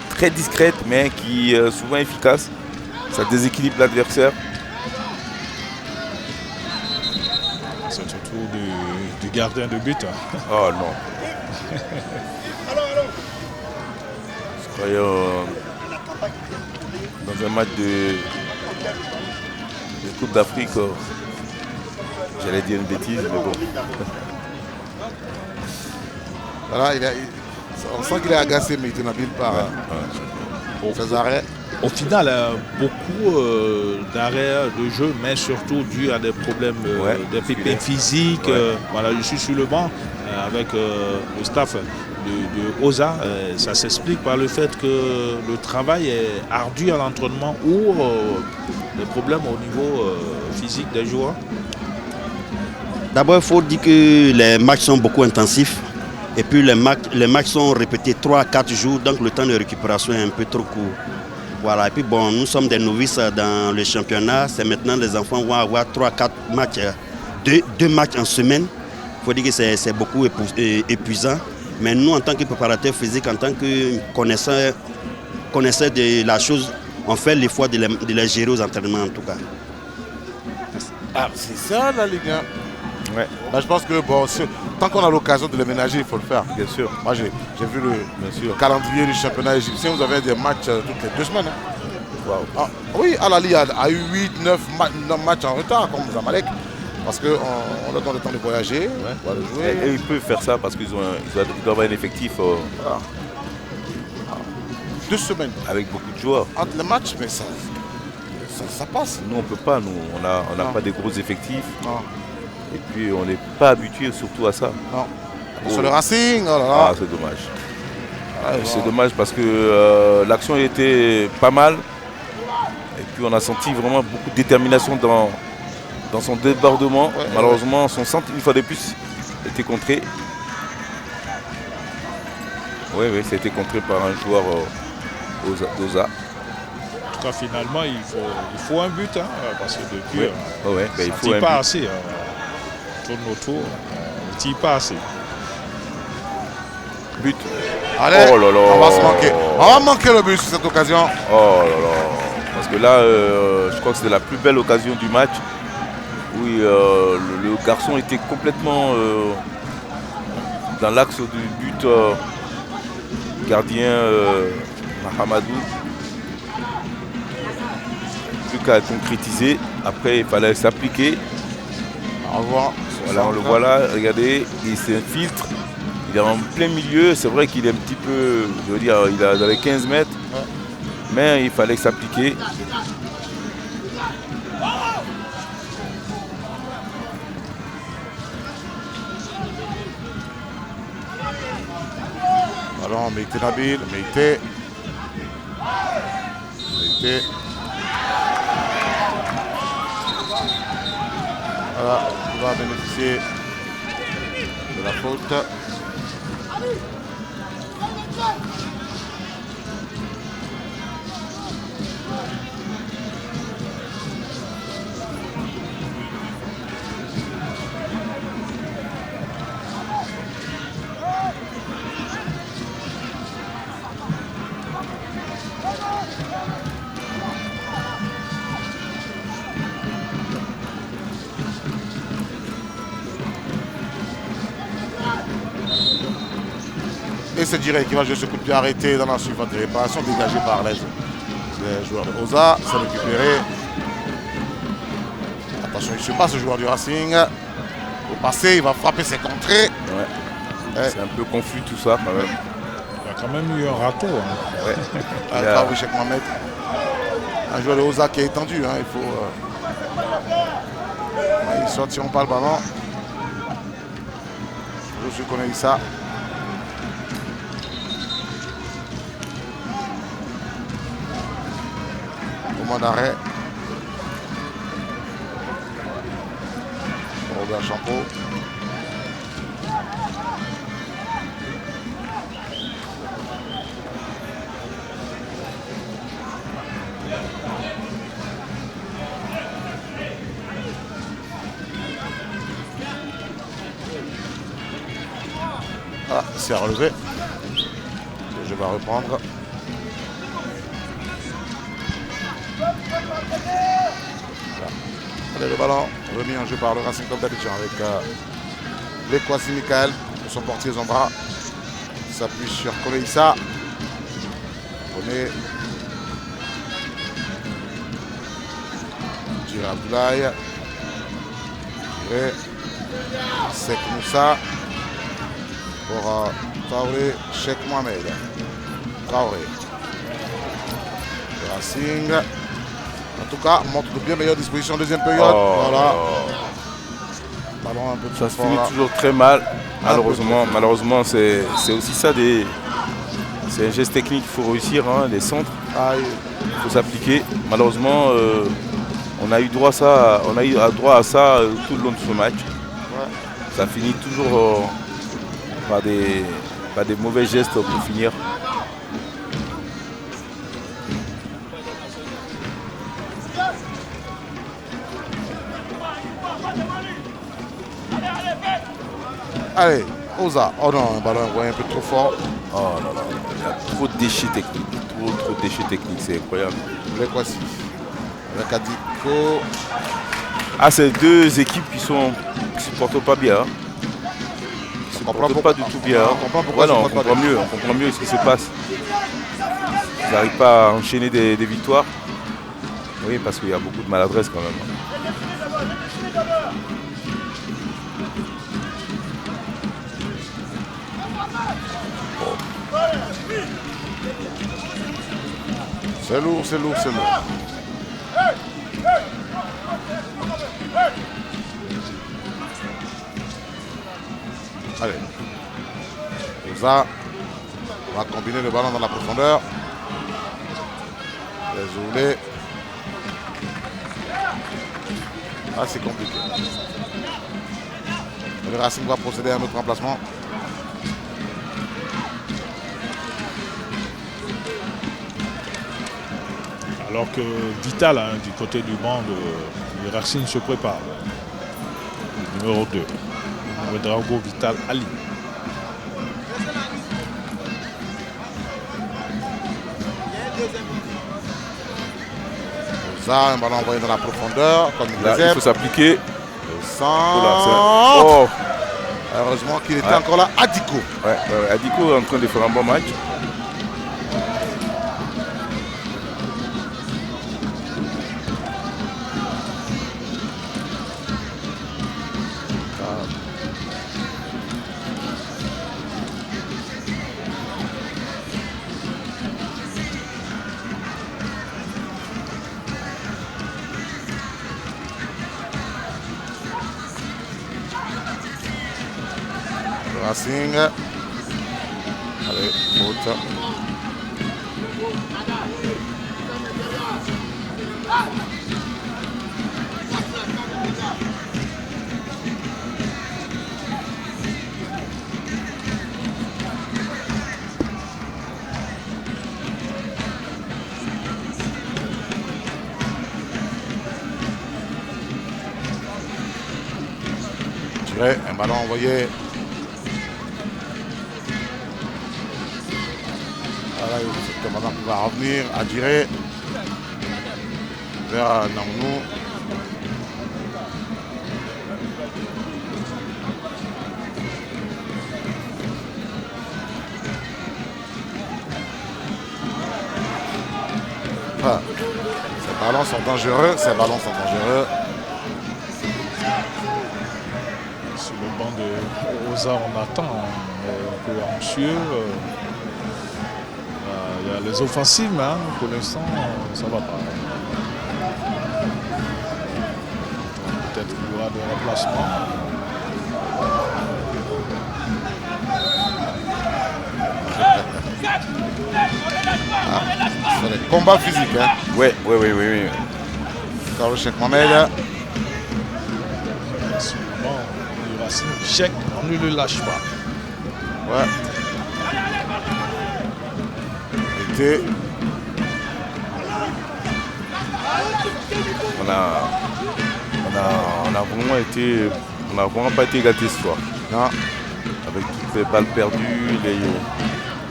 très discrète, mais qui est souvent efficace. Ça déséquilibre l'adversaire. C'est surtout du gardien de but. Oh non. Je croyais dans un match de Coupe d'Afrique, j'allais dire une bêtise, mais bon. Voilà, on sent qu'il est agacé, mais il Nabil par ses arrêts. Au final, beaucoup d'arrêts de jeu, mais surtout dû à des problèmes, des pépins physiques. Voilà, je suis sur le banc avec le staff de OSA. Ça s'explique par le fait que le travail est ardu à l'entraînement ou des problèmes au niveau physique des joueurs. D'abord, il faut dire que les matchs sont beaucoup intensifs. Et puis les matchs sont répétés 3 à 4 jours, donc le temps de récupération est un peu trop court. Voilà, et puis bon, nous sommes des novices dans le championnat. C'est maintenant les enfants vont avoir 3-4 matchs, 2 matchs en semaine. Il faut dire que c'est beaucoup épuisant. Mais nous, en tant que préparateurs physiques, en tant que connaisseurs de la chose, on fait l'effort de les gérer aux entraînements en tout cas. Ah, c'est ça la Ligue 1. Ouais. Là, je pense que bon, tant qu'on a l'occasion de les ménager, il faut le faire. Bien sûr. Moi, j'ai vu le calendrier du championnat égyptien. Vous avez des matchs toutes les 2 semaines. Hein. Wow. Ah, oui, Al-Ahly a eu 8-9 matchs en retard, comme Zamalek. Parce qu'on leur donne le temps de voyager, de jouer. Et ils peuvent faire ça parce qu'ils doivent avoir un effectif 2 semaines. avec beaucoup de joueurs. Entre les matchs, mais ça passe. Nous, on ne peut pas. Nous, on n'a pas des gros effectifs. Non. Et puis, on n'est pas habitué surtout à ça. Non. Sur le Racing, oh là là. Ah, c'est dommage. C'est dommage parce que l'action était pas mal. Et puis, on a senti vraiment beaucoup de détermination dans son débordement. Malheureusement, son centre, une fois de plus, était contré. Oui, ça a été contré par un joueur d'OSA. En tout cas, finalement, il faut un but, hein, parce que depuis, il faut tire un pas but. assez. On tourne autour, on ne tire pas assez. But. Allez, Oh là là. on va se manquer. On va manquer le but sur cette occasion. Oh là là. Parce que là, je crois que c'était la plus belle occasion du match. Où le garçon était complètement dans l'axe du but gardien Mahamadou. Plus qu'à concrétiser. Après, il fallait s'appliquer. Au revoir. Voilà, on le voit là, regardez, il s'infiltre. Il est en plein milieu. C'est vrai qu'il est un petit peu, je veux dire, il est dans les 15 mètres. Mais il fallait s'appliquer. Ballon, Meïté Nabil, Meïté. Voilà, il va bénéficier de la faute. Et c'est direct qui va jouer ce coup de pied arrêté dans la suivante réparation dégagée par les joueurs de OSA. C'est récupéré. Attention, il ne suit pas ce joueur du Racing. Au passé, il va frapper ses contrées. C'est un peu confus tout ça quand même. Il y a quand même eu un râteau. Bravo, Cheikh Mohamed. Un joueur de OSA qui est étendu. Il faut. Ils sortiront pas le ballon. Je connais ça. Mouvement d'arrêt. Robert Champeau. Ah, c'est relevé. Je vais reprendre. Allez, le ballon remis en jeu par le Racing Club d'Abidjan avec l'Ekwasi Michael de son portier Zombra. S'appuie sur Koleïssa. René. Tiré Abdoulaye. Tiré. Sek Moussa. Pour Traoré, Cheikh Mohamed. Traoré. Le Racing. En tout cas, montre de bien meilleure disposition en deuxième période. Voilà. Ballon un peu Ça se finit toujours très mal. Malheureusement, c'est aussi ça c'est un geste technique qu'il faut réussir, hein, les centres. Il faut s'appliquer. Malheureusement, on a eu droit à ça tout le long de ce match. Ouais. Ça finit toujours par des mauvais gestes pour finir. Allez, Oza. Oh non, un ballon envoyé un peu trop fort. Oh là là, il y a trop de déchets techniques. Trop de déchets techniques, c'est incroyable. L'Ekwasi. Avec Adiko. Ah, c'est deux équipes qui ne supportent pas bien. On comprend Pas du tout bien. On comprend pourquoi on comprend mieux ce qui se passe. Ils n'arrivent pas à enchaîner des victoires. Oui, parce qu'il y a beaucoup de maladresse quand même. C'est lourd, c'est lourd, c'est lourd. Allez. Oza va combiner le ballon dans la profondeur. Désolé. Ah, c'est compliqué. Le Racing va procéder à un autre remplacement. Alors que Vital, hein, du côté du banc du Racing, se prépare. Numéro 2. Le Drago Vital Ali. Ça, un ballon envoyé dans la profondeur. Comme Là, il faut s'appliquer. Le centre. Oh. Heureusement qu'il était encore là. Adiko. Adiko est en train de faire un bon match. Racing. Allez, faute. Tiré, un ballon envoyé. Voilà, c'est maintenant qui va revenir à tirer vers Naounou. Enfin, ces ballons sont dangereux, Sur le banc de Oza, on attend, on est un peu anxieux. Il y a les offensives, mais pour l'instant, ça ne va pas. Peut-être qu'il y aura des remplacements. C'est des combats physiques. Hein. Oui. Traoré Cheikh Mohamed. Sûrement, le Racing Cheikh, on ne le lâche pas. Ouais. Été. On n'a vraiment pas été gâtés ce soir. Non. Avec toutes les balles perdues,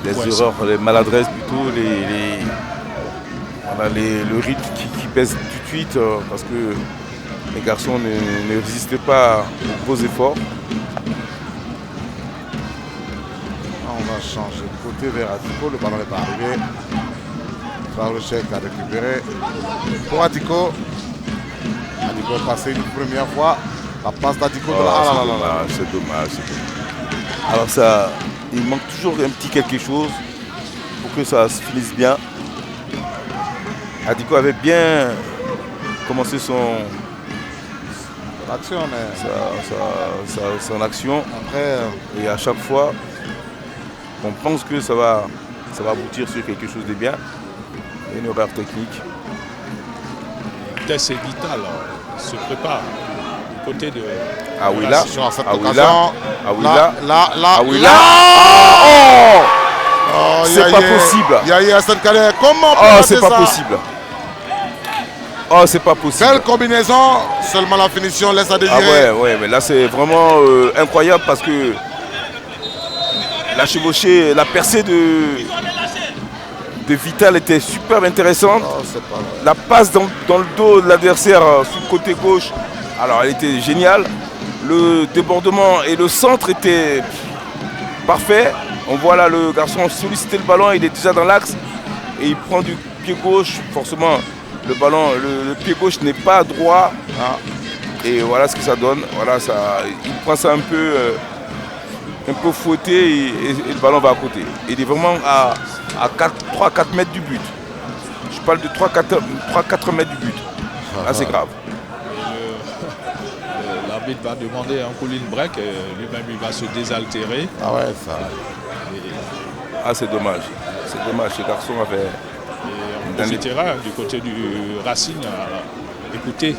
les erreurs, les maladresses plutôt, le rythme qui baisse tout de suite parce que les garçons ne résistaient pas aux gros efforts. On va changer de côté vers Atiko. Le ballon n'est pas arrivé. Traoré Cheikh a récupéré pour Atiko. Atiko est passé une première fois. La passe d'Atiko. C'est dommage. Alors ça, il manque toujours un petit quelque chose pour que ça se finisse bien. Atiko avait bien commencé son action, mais son action. Après, et à chaque fois, on pense que ça va aboutir sur quelque chose de bien. Et une erreur technique. Tess et Vital se prépare du côté de... Ah oui là, c'est pas possible. Comment c'est pas possible. C'est pas possible. Belle combinaison, seulement la finition laisse à désirer. Ouais, mais là c'est vraiment incroyable parce que la chevauchée, la percée de Vital était super intéressante. La passe dans le dos de l'adversaire sur le côté gauche, alors elle était géniale. Le débordement et le centre étaient parfaits. On voit là le garçon solliciter le ballon, il est déjà dans l'axe et il prend du pied gauche. Forcément, le ballon, le pied gauche n'est pas droit. Et voilà ce que ça donne. Voilà, il prend ça un peu fouetté et le ballon va à côté. Il est vraiment à 3-4 mètres du but. Je parle de 3-4 mètres du but. Là c'est grave. L'arbitre va demander un cooling break, lui-même il va se désaltérer. Ah ouais, ça. C'est dommage. C'est dommage, ce garçon avait... Et on terrain du côté du Racing, écoutez.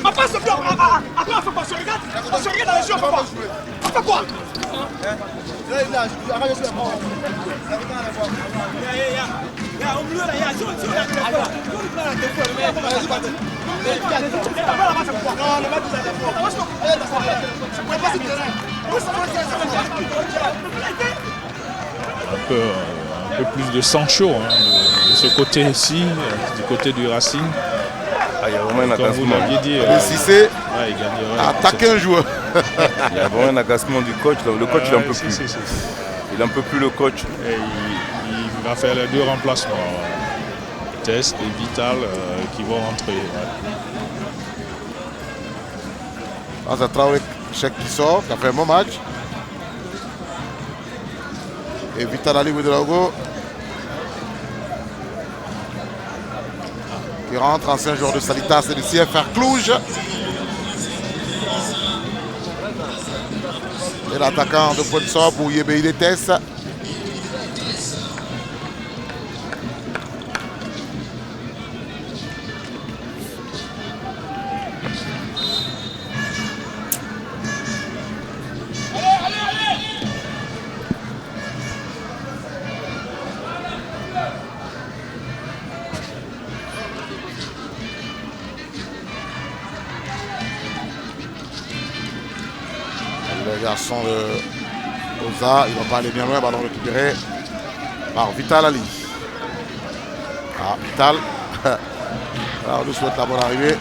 Papa se bloque, attends, papa, se regarde dans les yeux, papa. Papa quoi? Un peu plus de sang chaud de ce côté-ci, du côté du Racing. Il y a vraiment un Comme vous agacement. l'aviez dit, Cissé il gagnerait. attaquer un joueur. Il y a vraiment un agacement du coach. Le coach il n'en peut plus. Il n'en peut plus le coach. Et il va faire les deux remplacements. Test et Vital qui vont rentrer. C'est Traoré Cheikh qui sort, qui a fait un bon match. Et Vital Ali Ouedraogo qui rentre, ancien joueur de Salitas et du CFR Cluj. Et l'attaquant de Pointe-Sor pour Yébéi Détesse. Le garçon de Oza, il ne va pas aller bien loin, ballon récupéré par Vital Ali. Vital. Alors, on lui souhaite la bonne arrivée.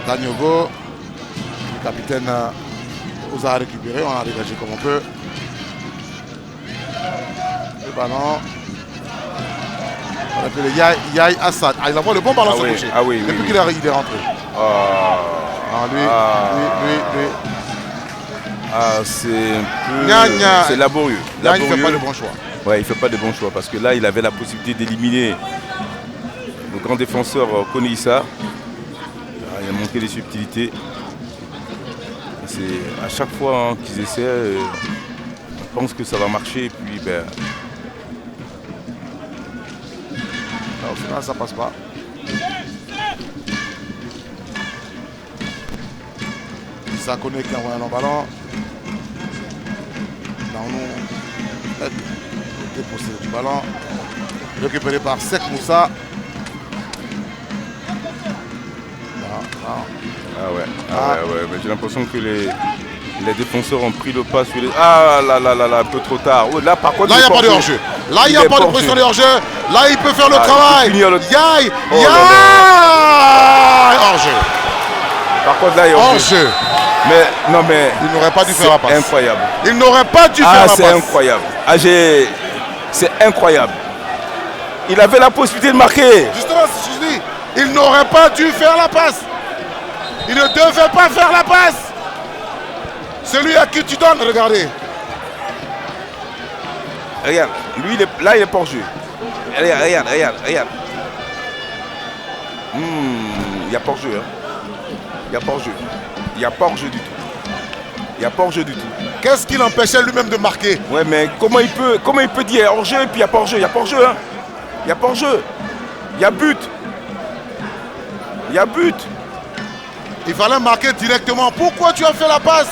Daniogo, le capitaine Oza a récupéré, on a dégagé comme on peut. Le ballon. On appelle Yaï Assad. Il envoie le bon ballon sur le gaucher. Depuis qu'il est rentré. C'est laborieux. Là, il ne fait pas le bon choix. Ouais, il ne fait pas de bons choix parce que là, il avait la possibilité d'éliminer le grand défenseur Kone Issa. Il a manqué des subtilités. C'est à chaque fois qu'ils essaient, on pense que ça va marcher et puis Au final, ça passe pas. Ça connaît qui envoie un long ballon. Naounou dépossédé du ballon. Récupéré par Sek Moussa. Ah ouais, mais j'ai l'impression que les défenseurs ont pris le pas sur les... Ah là, un peu trop tard. Oh, là par contre, là il n'y a pas de hors-jeu. Là il n'y a pas de pression de hors-jeu. Là il peut faire le travail. Yaï, hors-jeu. Par contre là il y a hors-jeu. Mais il n'aurait pas dû faire la passe. Incroyable. Il n'aurait pas dû faire la passe. C'est incroyable. C'est incroyable. Il avait la possibilité de marquer. Justement, c'est ce que je dis. Il n'aurait pas dû faire la passe. Il ne devait pas faire la passe. Celui à qui tu donnes, regardez. Regarde, lui là il est pas hors-jeu. Regarde. Il n'y a pas hors-jeu. Il n'y a pas hors-jeu. Il n'y a pas hors-jeu du tout. Il n'y a pas hors-jeu du tout. Qu'est-ce qui l'empêchait lui-même de marquer? Ouais, mais comment il peut dire hors-jeu et puis il n'y a pas hors-jeu? Il n'y a pas hors-jeu. Il n'y a pas hors-jeu. Il y a but. Il y a but. Il fallait marquer directement. Pourquoi tu as fait la passe?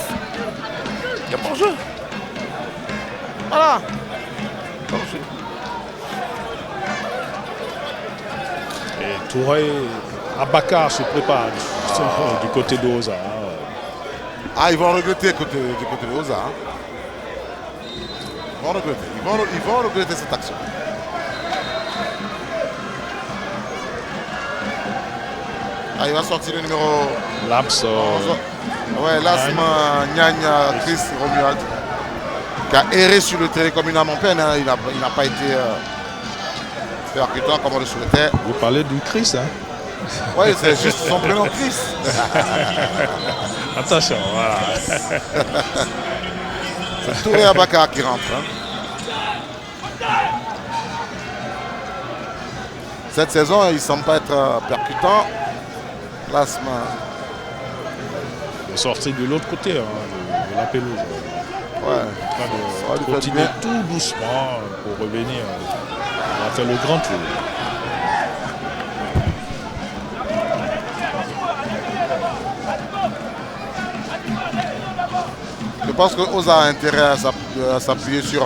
Il n'y a pas hors-jeu. Voilà. Et Touré, Abakar se prépare du côté de Oza. Ah, ils vont regretter du côté de Oza. Ils vont regretter. Ils vont regretter cette action. Ah, il va sortir le numéro... Laps. Ouais, Lasma Nyanya Chris Romuald, qui a erré sur le terrain comme une âme en peine. Hein. Il n'a pas été percutant comme on le souhaitait. Vous parlez du Chris, hein? Oui, c'est juste son prénom Chris. Attention, voilà. C'est Touré Abakar qui rentre. Hein. Cette saison, il ne semble pas être percutant. Lasma. De sortir de l'autre côté de la pelouse. Ouais. En train de continuer tout doucement pour revenir. On va faire le grand tour. Je pense que Oza a intérêt à s'appuyer sur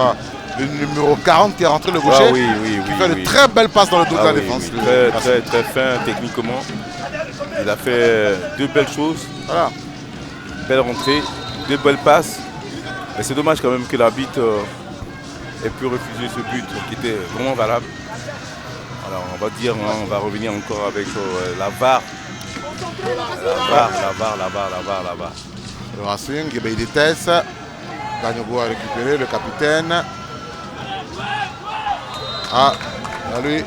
le numéro 40 qui est rentré le gaucher. Ah, oui, qui fait de très belles passes dans le dos de la défense. Très fin techniquement. Il a fait deux belles choses. Voilà. Belle rentrée, deux belles passes. Mais c'est dommage quand même que l'arbitre ait pu refuser ce but qui était vraiment valable. Alors on va dire, on va revenir encore avec la VAR. La VAR. Le Racing, il déteste. Gagnogo a récupéré, le capitaine. Ah, lui,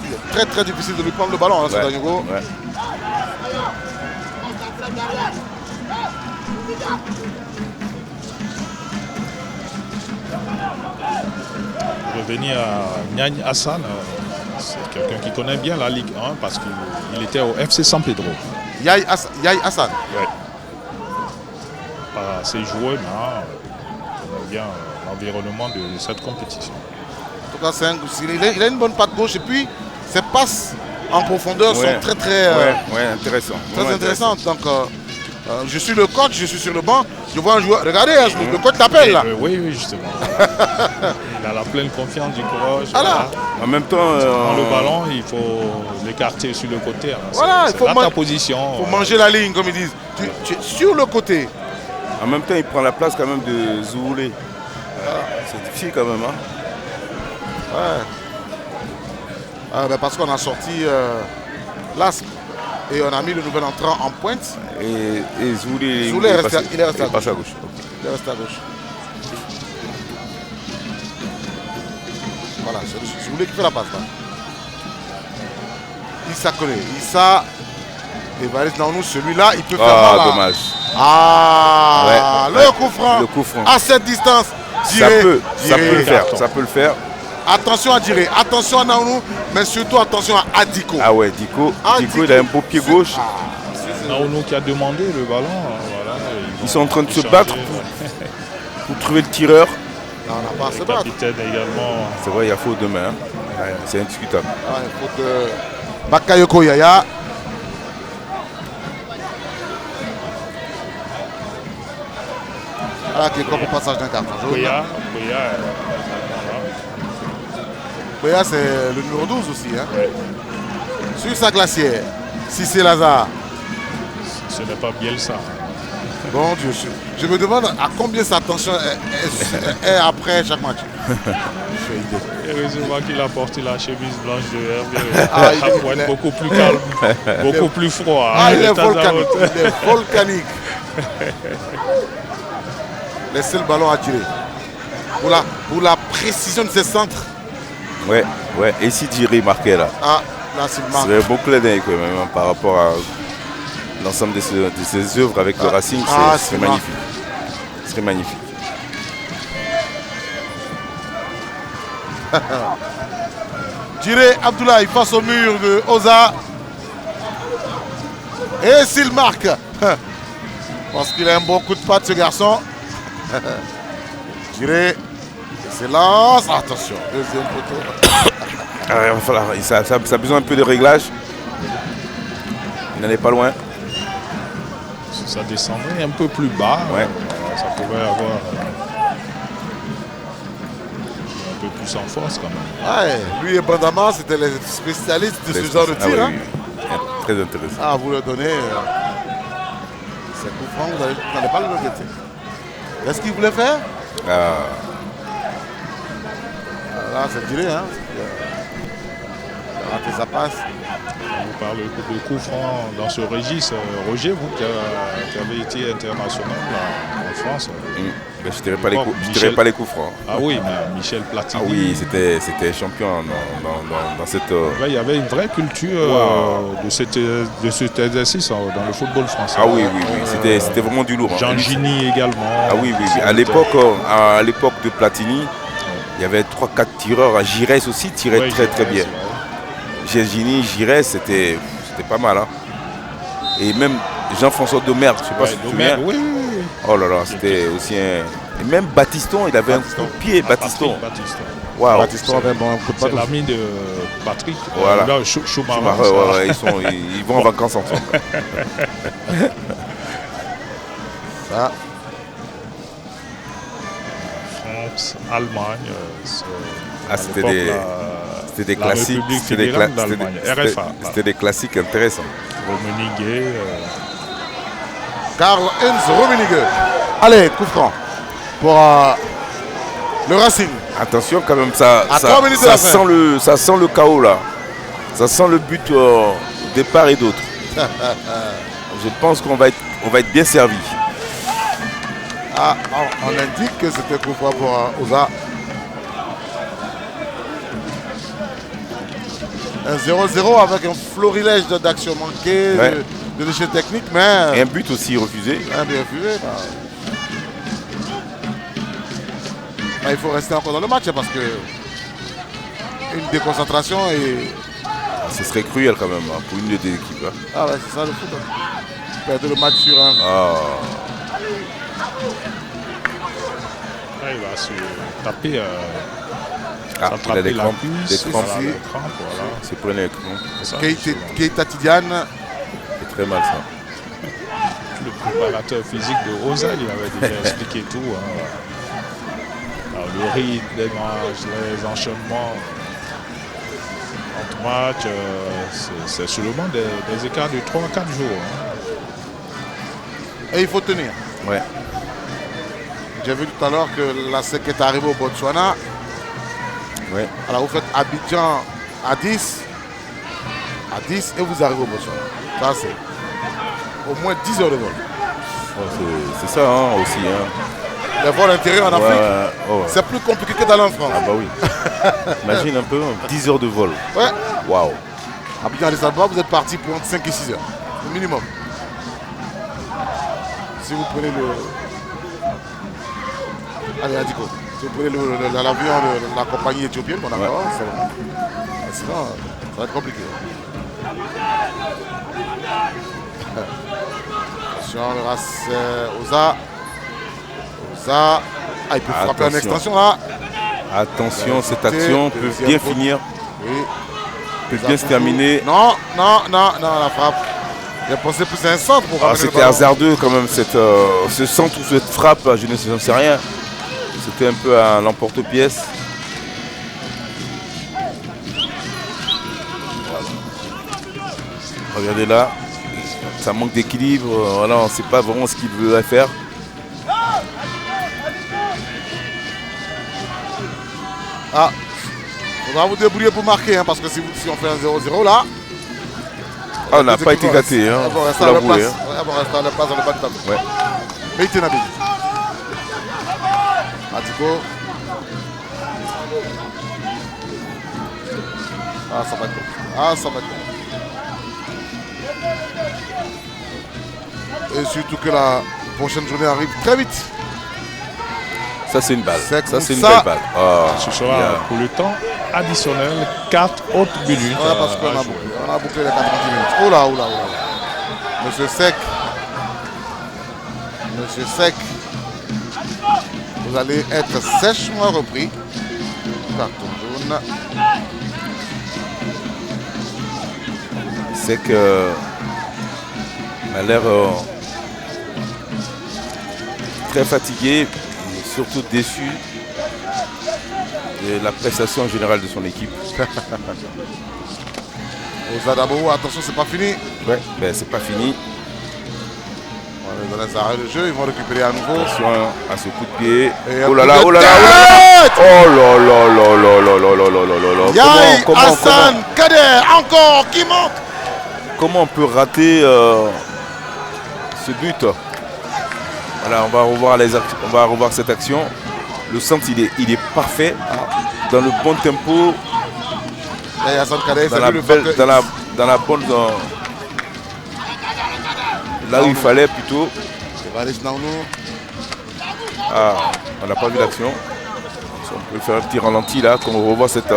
il est très difficile de lui prendre le ballon, hein, ce Gagnogo. Ouais. Revenir à Nyagne Hassan, c'est quelqu'un qui connaît bien la Ligue 1 parce qu'il était au FC San Pedro. Yaï Hassan. Ouais. Pas assez joué, mais on connaît bien l'environnement de cette compétition. En tout cas, il a une bonne patte gauche et puis ses passes en profondeur sont très intéressant. Très intéressantes. Donc, je suis le coach, je suis sur le banc, je vois un joueur. Regardez, le coach t'appelle là. Oui, justement. Il a la pleine confiance du coach. Voilà. En même temps, dans le ballon, il faut l'écarter sur le côté. Hein. Voilà, il faut ta position. Il faut manger la ligne, comme ils disent. Tu es sur le côté. En même temps, il prend la place quand même de Zououlé. C'est difficile quand même. Hein. Ouais. Parce qu'on a sorti l'ASP et on a mis le nouvel entrant en pointe. Et Zououlé, il est resté à gauche. Il est resté à gauche. Voilà, c'est Zououlé qui fait la passe là. Issa connaît. Issa et Valis Naounou, celui-là, il peut faire mal. Ah, dommage. Le coup franc. À cette distance. Ça peut le faire. Attention à Djiré, attention à Naounou, mais surtout attention à Adiko. Ah ouais, Diko, il a un beau pied gauche. Naounou qui a demandé le ballon. Voilà, ils sont en train de se battre pour trouver le tireur. Non, on n'a pas à se le battre. capitaine également. C'est vrai, il y a faute demain. Hein. Ouais, c'est indiscutable. Ah, il faut que Bakayoko Yaya. Voilà qui est comme au passage d'un carton jaune. Boya, c'est le numéro 12 aussi. Hein. Ouais. Sur sa glacière, Cissé Lazare. Ce n'est pas Bielsa. Bon Dieu, je me demande à combien sa tension est après chaque match. Heureusement qu'il a porté la chemise blanche de Hervé. Pour être beaucoup plus calme, beaucoup plus froid. Ah, il est volcanique. Il est volcanique. Laissez le ballon à tirer. Pour la précision de ses centres. Ouais. Et si Djiré marquait là. Ah, là c'est le marque. C'est un bon clin d'œil quand même hein, par rapport à l'ensemble de ses œuvres avec le Racing. C'est magnifique. C'est magnifique. Djiré Abdoulaye face au mur de Oza. Et s'il marque, parce qu'il a un bon coup de patte ce garçon. Djiré se lance. Attention, deuxième poteau. Il va falloir, ça a besoin un peu de réglage. Il n'en est pas loin. Si ça descendrait un peu plus bas, ça pourrait avoir un peu plus en force quand même. Ouais, lui et Bandama, c'était les spécialistes de ce genre de tir. Ah, hein. oui. Très intéressant. Ah, vous le donnez. C'est coup franc, vous n'allez pas le regretter. Qu'est-ce qu'il voulait faire? Là, c'est Djiré, hein. Il a raté sa passe. On parle de coups francs dans ce registre. Roger, vous qui avez été international là, en France. Mais je ne tirais pas les coups francs. Ah oui, mais Michel Platini. Ah oui, c'était champion dans cette... Il y avait une vraie culture de cet exercice dans le football français. Ah oui, c'était vraiment du lourd. Jean Gini également. Ah oui. À l'époque de Platini, il y avait 3-4 tireurs. Giresse aussi tirait très bien. Gini, Giresse, c'était pas mal. Hein. Et même Jean-François Dommergue, je ne sais pas si tu te souviens. Oui. Oh là là, c'était aussi un... Et même Battiston, il avait un coup de pied, Battiston. Wow. Battiston avait un bon coup de patte. C'est l'ami de Patrick. Voilà. Schumacher. Ils vont en vacances ensemble. Ça. France, Allemagne. C'était des classiques. C'était des classiques intéressants. Rummenigge. Karl-Heinz Rummenigge. Allez, coup franc pour le Racing. Attention quand même, ça sent le chaos là. Ça sent le but au départ et d'autres. Je pense qu'on va être bien servi. Ah, on indique que c'était coup franc pour Oza. Un 0-0 avec un florilège d'actions manquées, de déchets techniques, mais... Et un but aussi refusé. Un but refusé. Il faut rester encore dans le match parce que une déconcentration et... Ce serait cruel quand même hein, pour une des deux équipes. Hein. Ah ouais, c'est ça le foot. Perdre le match sur un... Il va se taper... il a des crampes. C'est pour les crampes. Keita Tidiane. C'est très mal ça. Le préparateur physique de Rosa, il avait déjà expliqué tout. Hein. Alors, le rythme des matchs, les enchaînements entre matchs, c'est seulement des écarts de 3-4 jours. Hein. Et il faut tenir. Ouais. J'ai vu tout à l'heure que la SEC est arrivée au Botswana. Ouais. Alors vous faites Abidjan à 10 et vous arrivez au Botswana. Ça c'est au moins 10 heures de vol. C'est ça hein, aussi. Hein. Les vols intérieurs en Afrique, c'est plus compliqué que d'aller en France. Ah bah oui. Imagine un peu, 10 heures de vol. Ouais. Waouh. Abidjan Addis Abeba, vous êtes parti pour entre 5 et 6 heures. Au minimum. Si vous prenez le... Allez, Adiko. Vous prenez l'avion de la compagnie éthiopienne, on a sinon, ça va être compliqué. Attention, le race Oza. Oza. Ah, il peut frapper en extension là. Attention, cette action peut bien finir. Oui. Peut bien se terminer. Non, la frappe. Il a pensé plus à un centre pour ramener le C'était ballon. hasardeux quand même, ce centre ou cette frappe, je ne sais rien. C'était un peu à l'emporte-pièce. Voilà. Regardez là, ça manque d'équilibre. Voilà, on ne sait pas vraiment ce qu'il veut faire. Ah, on va vous débrouiller pour marquer, hein, parce que si on fait un 0-0 là. Ah, on n'a pas été gâté, hein. Bon, reste à la place. Bon, reste à la place dans le bas du tableau. Ouais. Mais il Nabil. Matiko. Ah, ça va être bon. Et surtout que la prochaine journée arrive très vite. Ça, c'est une balle. Ça, c'est une ça. belle balle. Oh, Ce sera pour le temps additionnel 4 autres minutes. Voilà, parce qu'on a bouclé les 90 minutes. Oh là. Monsieur Sec. Vous allez être sèchement repris. Carton jaune. C'est que on a l'air très fatigué et surtout déçu de la prestation générale de son équipe. Ozadabo, attention, c'est pas fini. Ouais, ben c'est pas fini. On va les donner arrêt de jeu, ils vont récupérer à nouveau. Attention à ce coup de pied. Et Oh là un là, coup oh de là là, oh là là. tête. Oh là là là là là là là là là là. Yaï, Hassan Kader, encore, qui manque. Comment on peut rater ce but? Voilà, on va revoir cette action. Le centre, il est parfait, dans le bon tempo, Et Hassan Kader, dans la bonne là où il fallait plutôt. Ah, on n'a pas vu l'action. On peut faire un petit ralenti là, qu'on revoit cette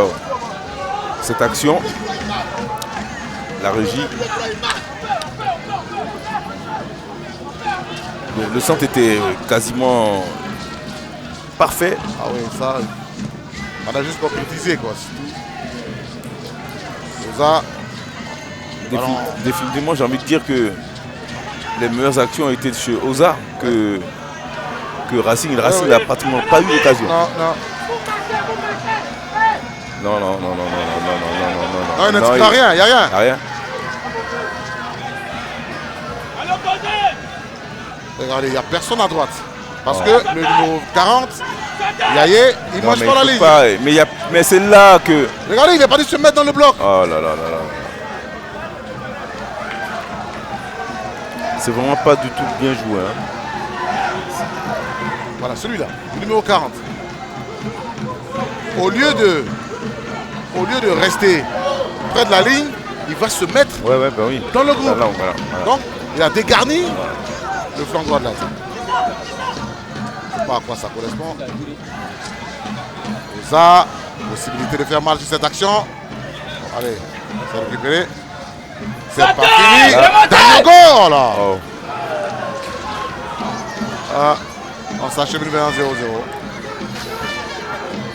action. La régie. Le centre était quasiment parfait. Ah oui, ça, on a juste concrétisé quoi. Oza. Définitivement, j'ai envie de dire que les meilleures actions ont été chez Oza que Racing. Racing n'a pratiquement pas eu l'occasion. Non. Non, il n'y a rien, il n'y a rien. Rien. Regardez, il n'y a personne à droite. Parce que le numéro 40, Yaye, il ne mange pas la ligne. Mais c'est là que... Regardez, il n'est pas dû se mettre dans le bloc. Oh là là là là. C'est vraiment pas du tout bien joué. Hein. Voilà, celui-là, le numéro 40. Au lieu de rester près de la ligne, il va se mettre dans le groupe. Voilà. Donc, il a dégarni le flanc droit de la tête. Je ne sais pas à quoi ça correspond. Ça, possibilité de faire mal sur cette action. Bon, allez, c'est récupéré. C'est pas fini. Daniel là. Oh. Ah, on s'achemine vers un 0-0.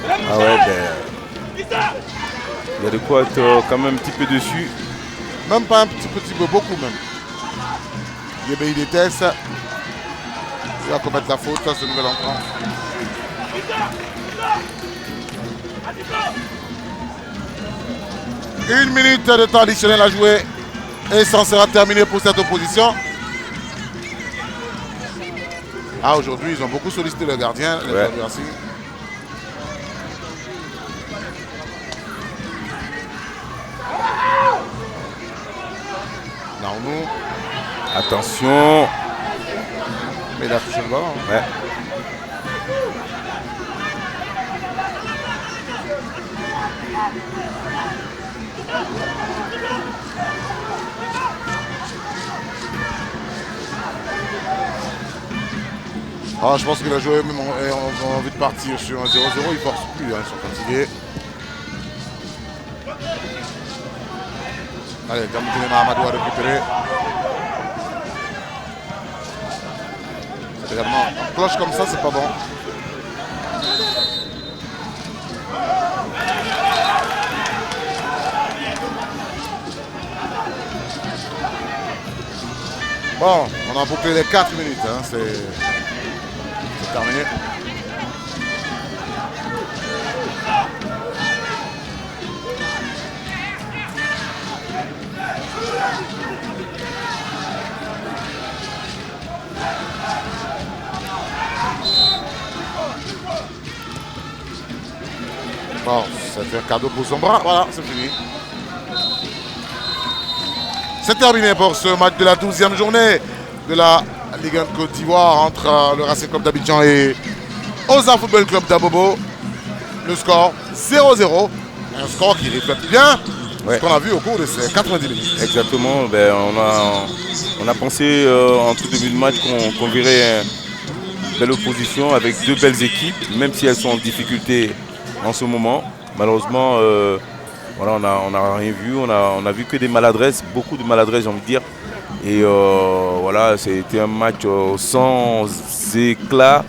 Ah ouais, il y a de quoi être quand même un petit peu dessus. Même pas un petit peu, beaucoup même. Yébé, il déteste. Il va commettre la faute, ce nouvel entrant. Une minute de temps additionnel à jouer. Et ça sera terminé pour cette opposition. Ah, aujourd'hui, ils ont beaucoup sollicité le gardien, les joueurs du Racing. Naounou. Attention. Mais il a touché le ballon. Ouais. Ah, je pense que les joueurs même ont envie de partir sur un 0-0. Ils ne forcent plus, hein, ils sont fatigués. Allez, Gamoudine Mahamadou a récupéré. C'est également une cloche comme ça, c'est pas bon. Bon, on a bouclé les 4 minutes, hein, c'est terminé. Bon, c'est un cadeau pour son bras, voilà, c'est fini. C'est terminé pour ce match de la 12e journée de la Ligue 1 de Côte d'Ivoire entre le Racing Club d'Abidjan et Osa Football Club d'Abobo. Le score 0-0, un score qui reflète bien ce qu'on a vu au cours de ces 90 minutes. Exactement, ben, on a pensé en tout début de match qu'on verrait une belle opposition avec deux belles équipes, même si elles sont en difficulté en ce moment. Malheureusement, voilà, on n'a rien vu, on a vu que des maladresses, beaucoup de maladresses j'ai envie de dire. Et voilà, c'était un match sans éclat,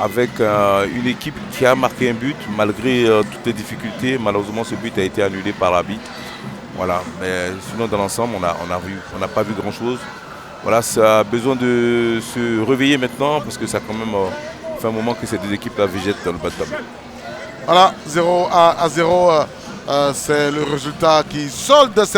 avec une équipe qui a marqué un but malgré toutes les difficultés. Malheureusement, ce but a été annulé par l'arbitre. Voilà, mais sinon dans l'ensemble, on n'a pas vu grand-chose. Voilà, ça a besoin de se réveiller maintenant parce que ça a quand même fait un moment que ces deux équipes-là végètent dans le bas de tableau. Voilà, 0-0, c'est le résultat qui solde cette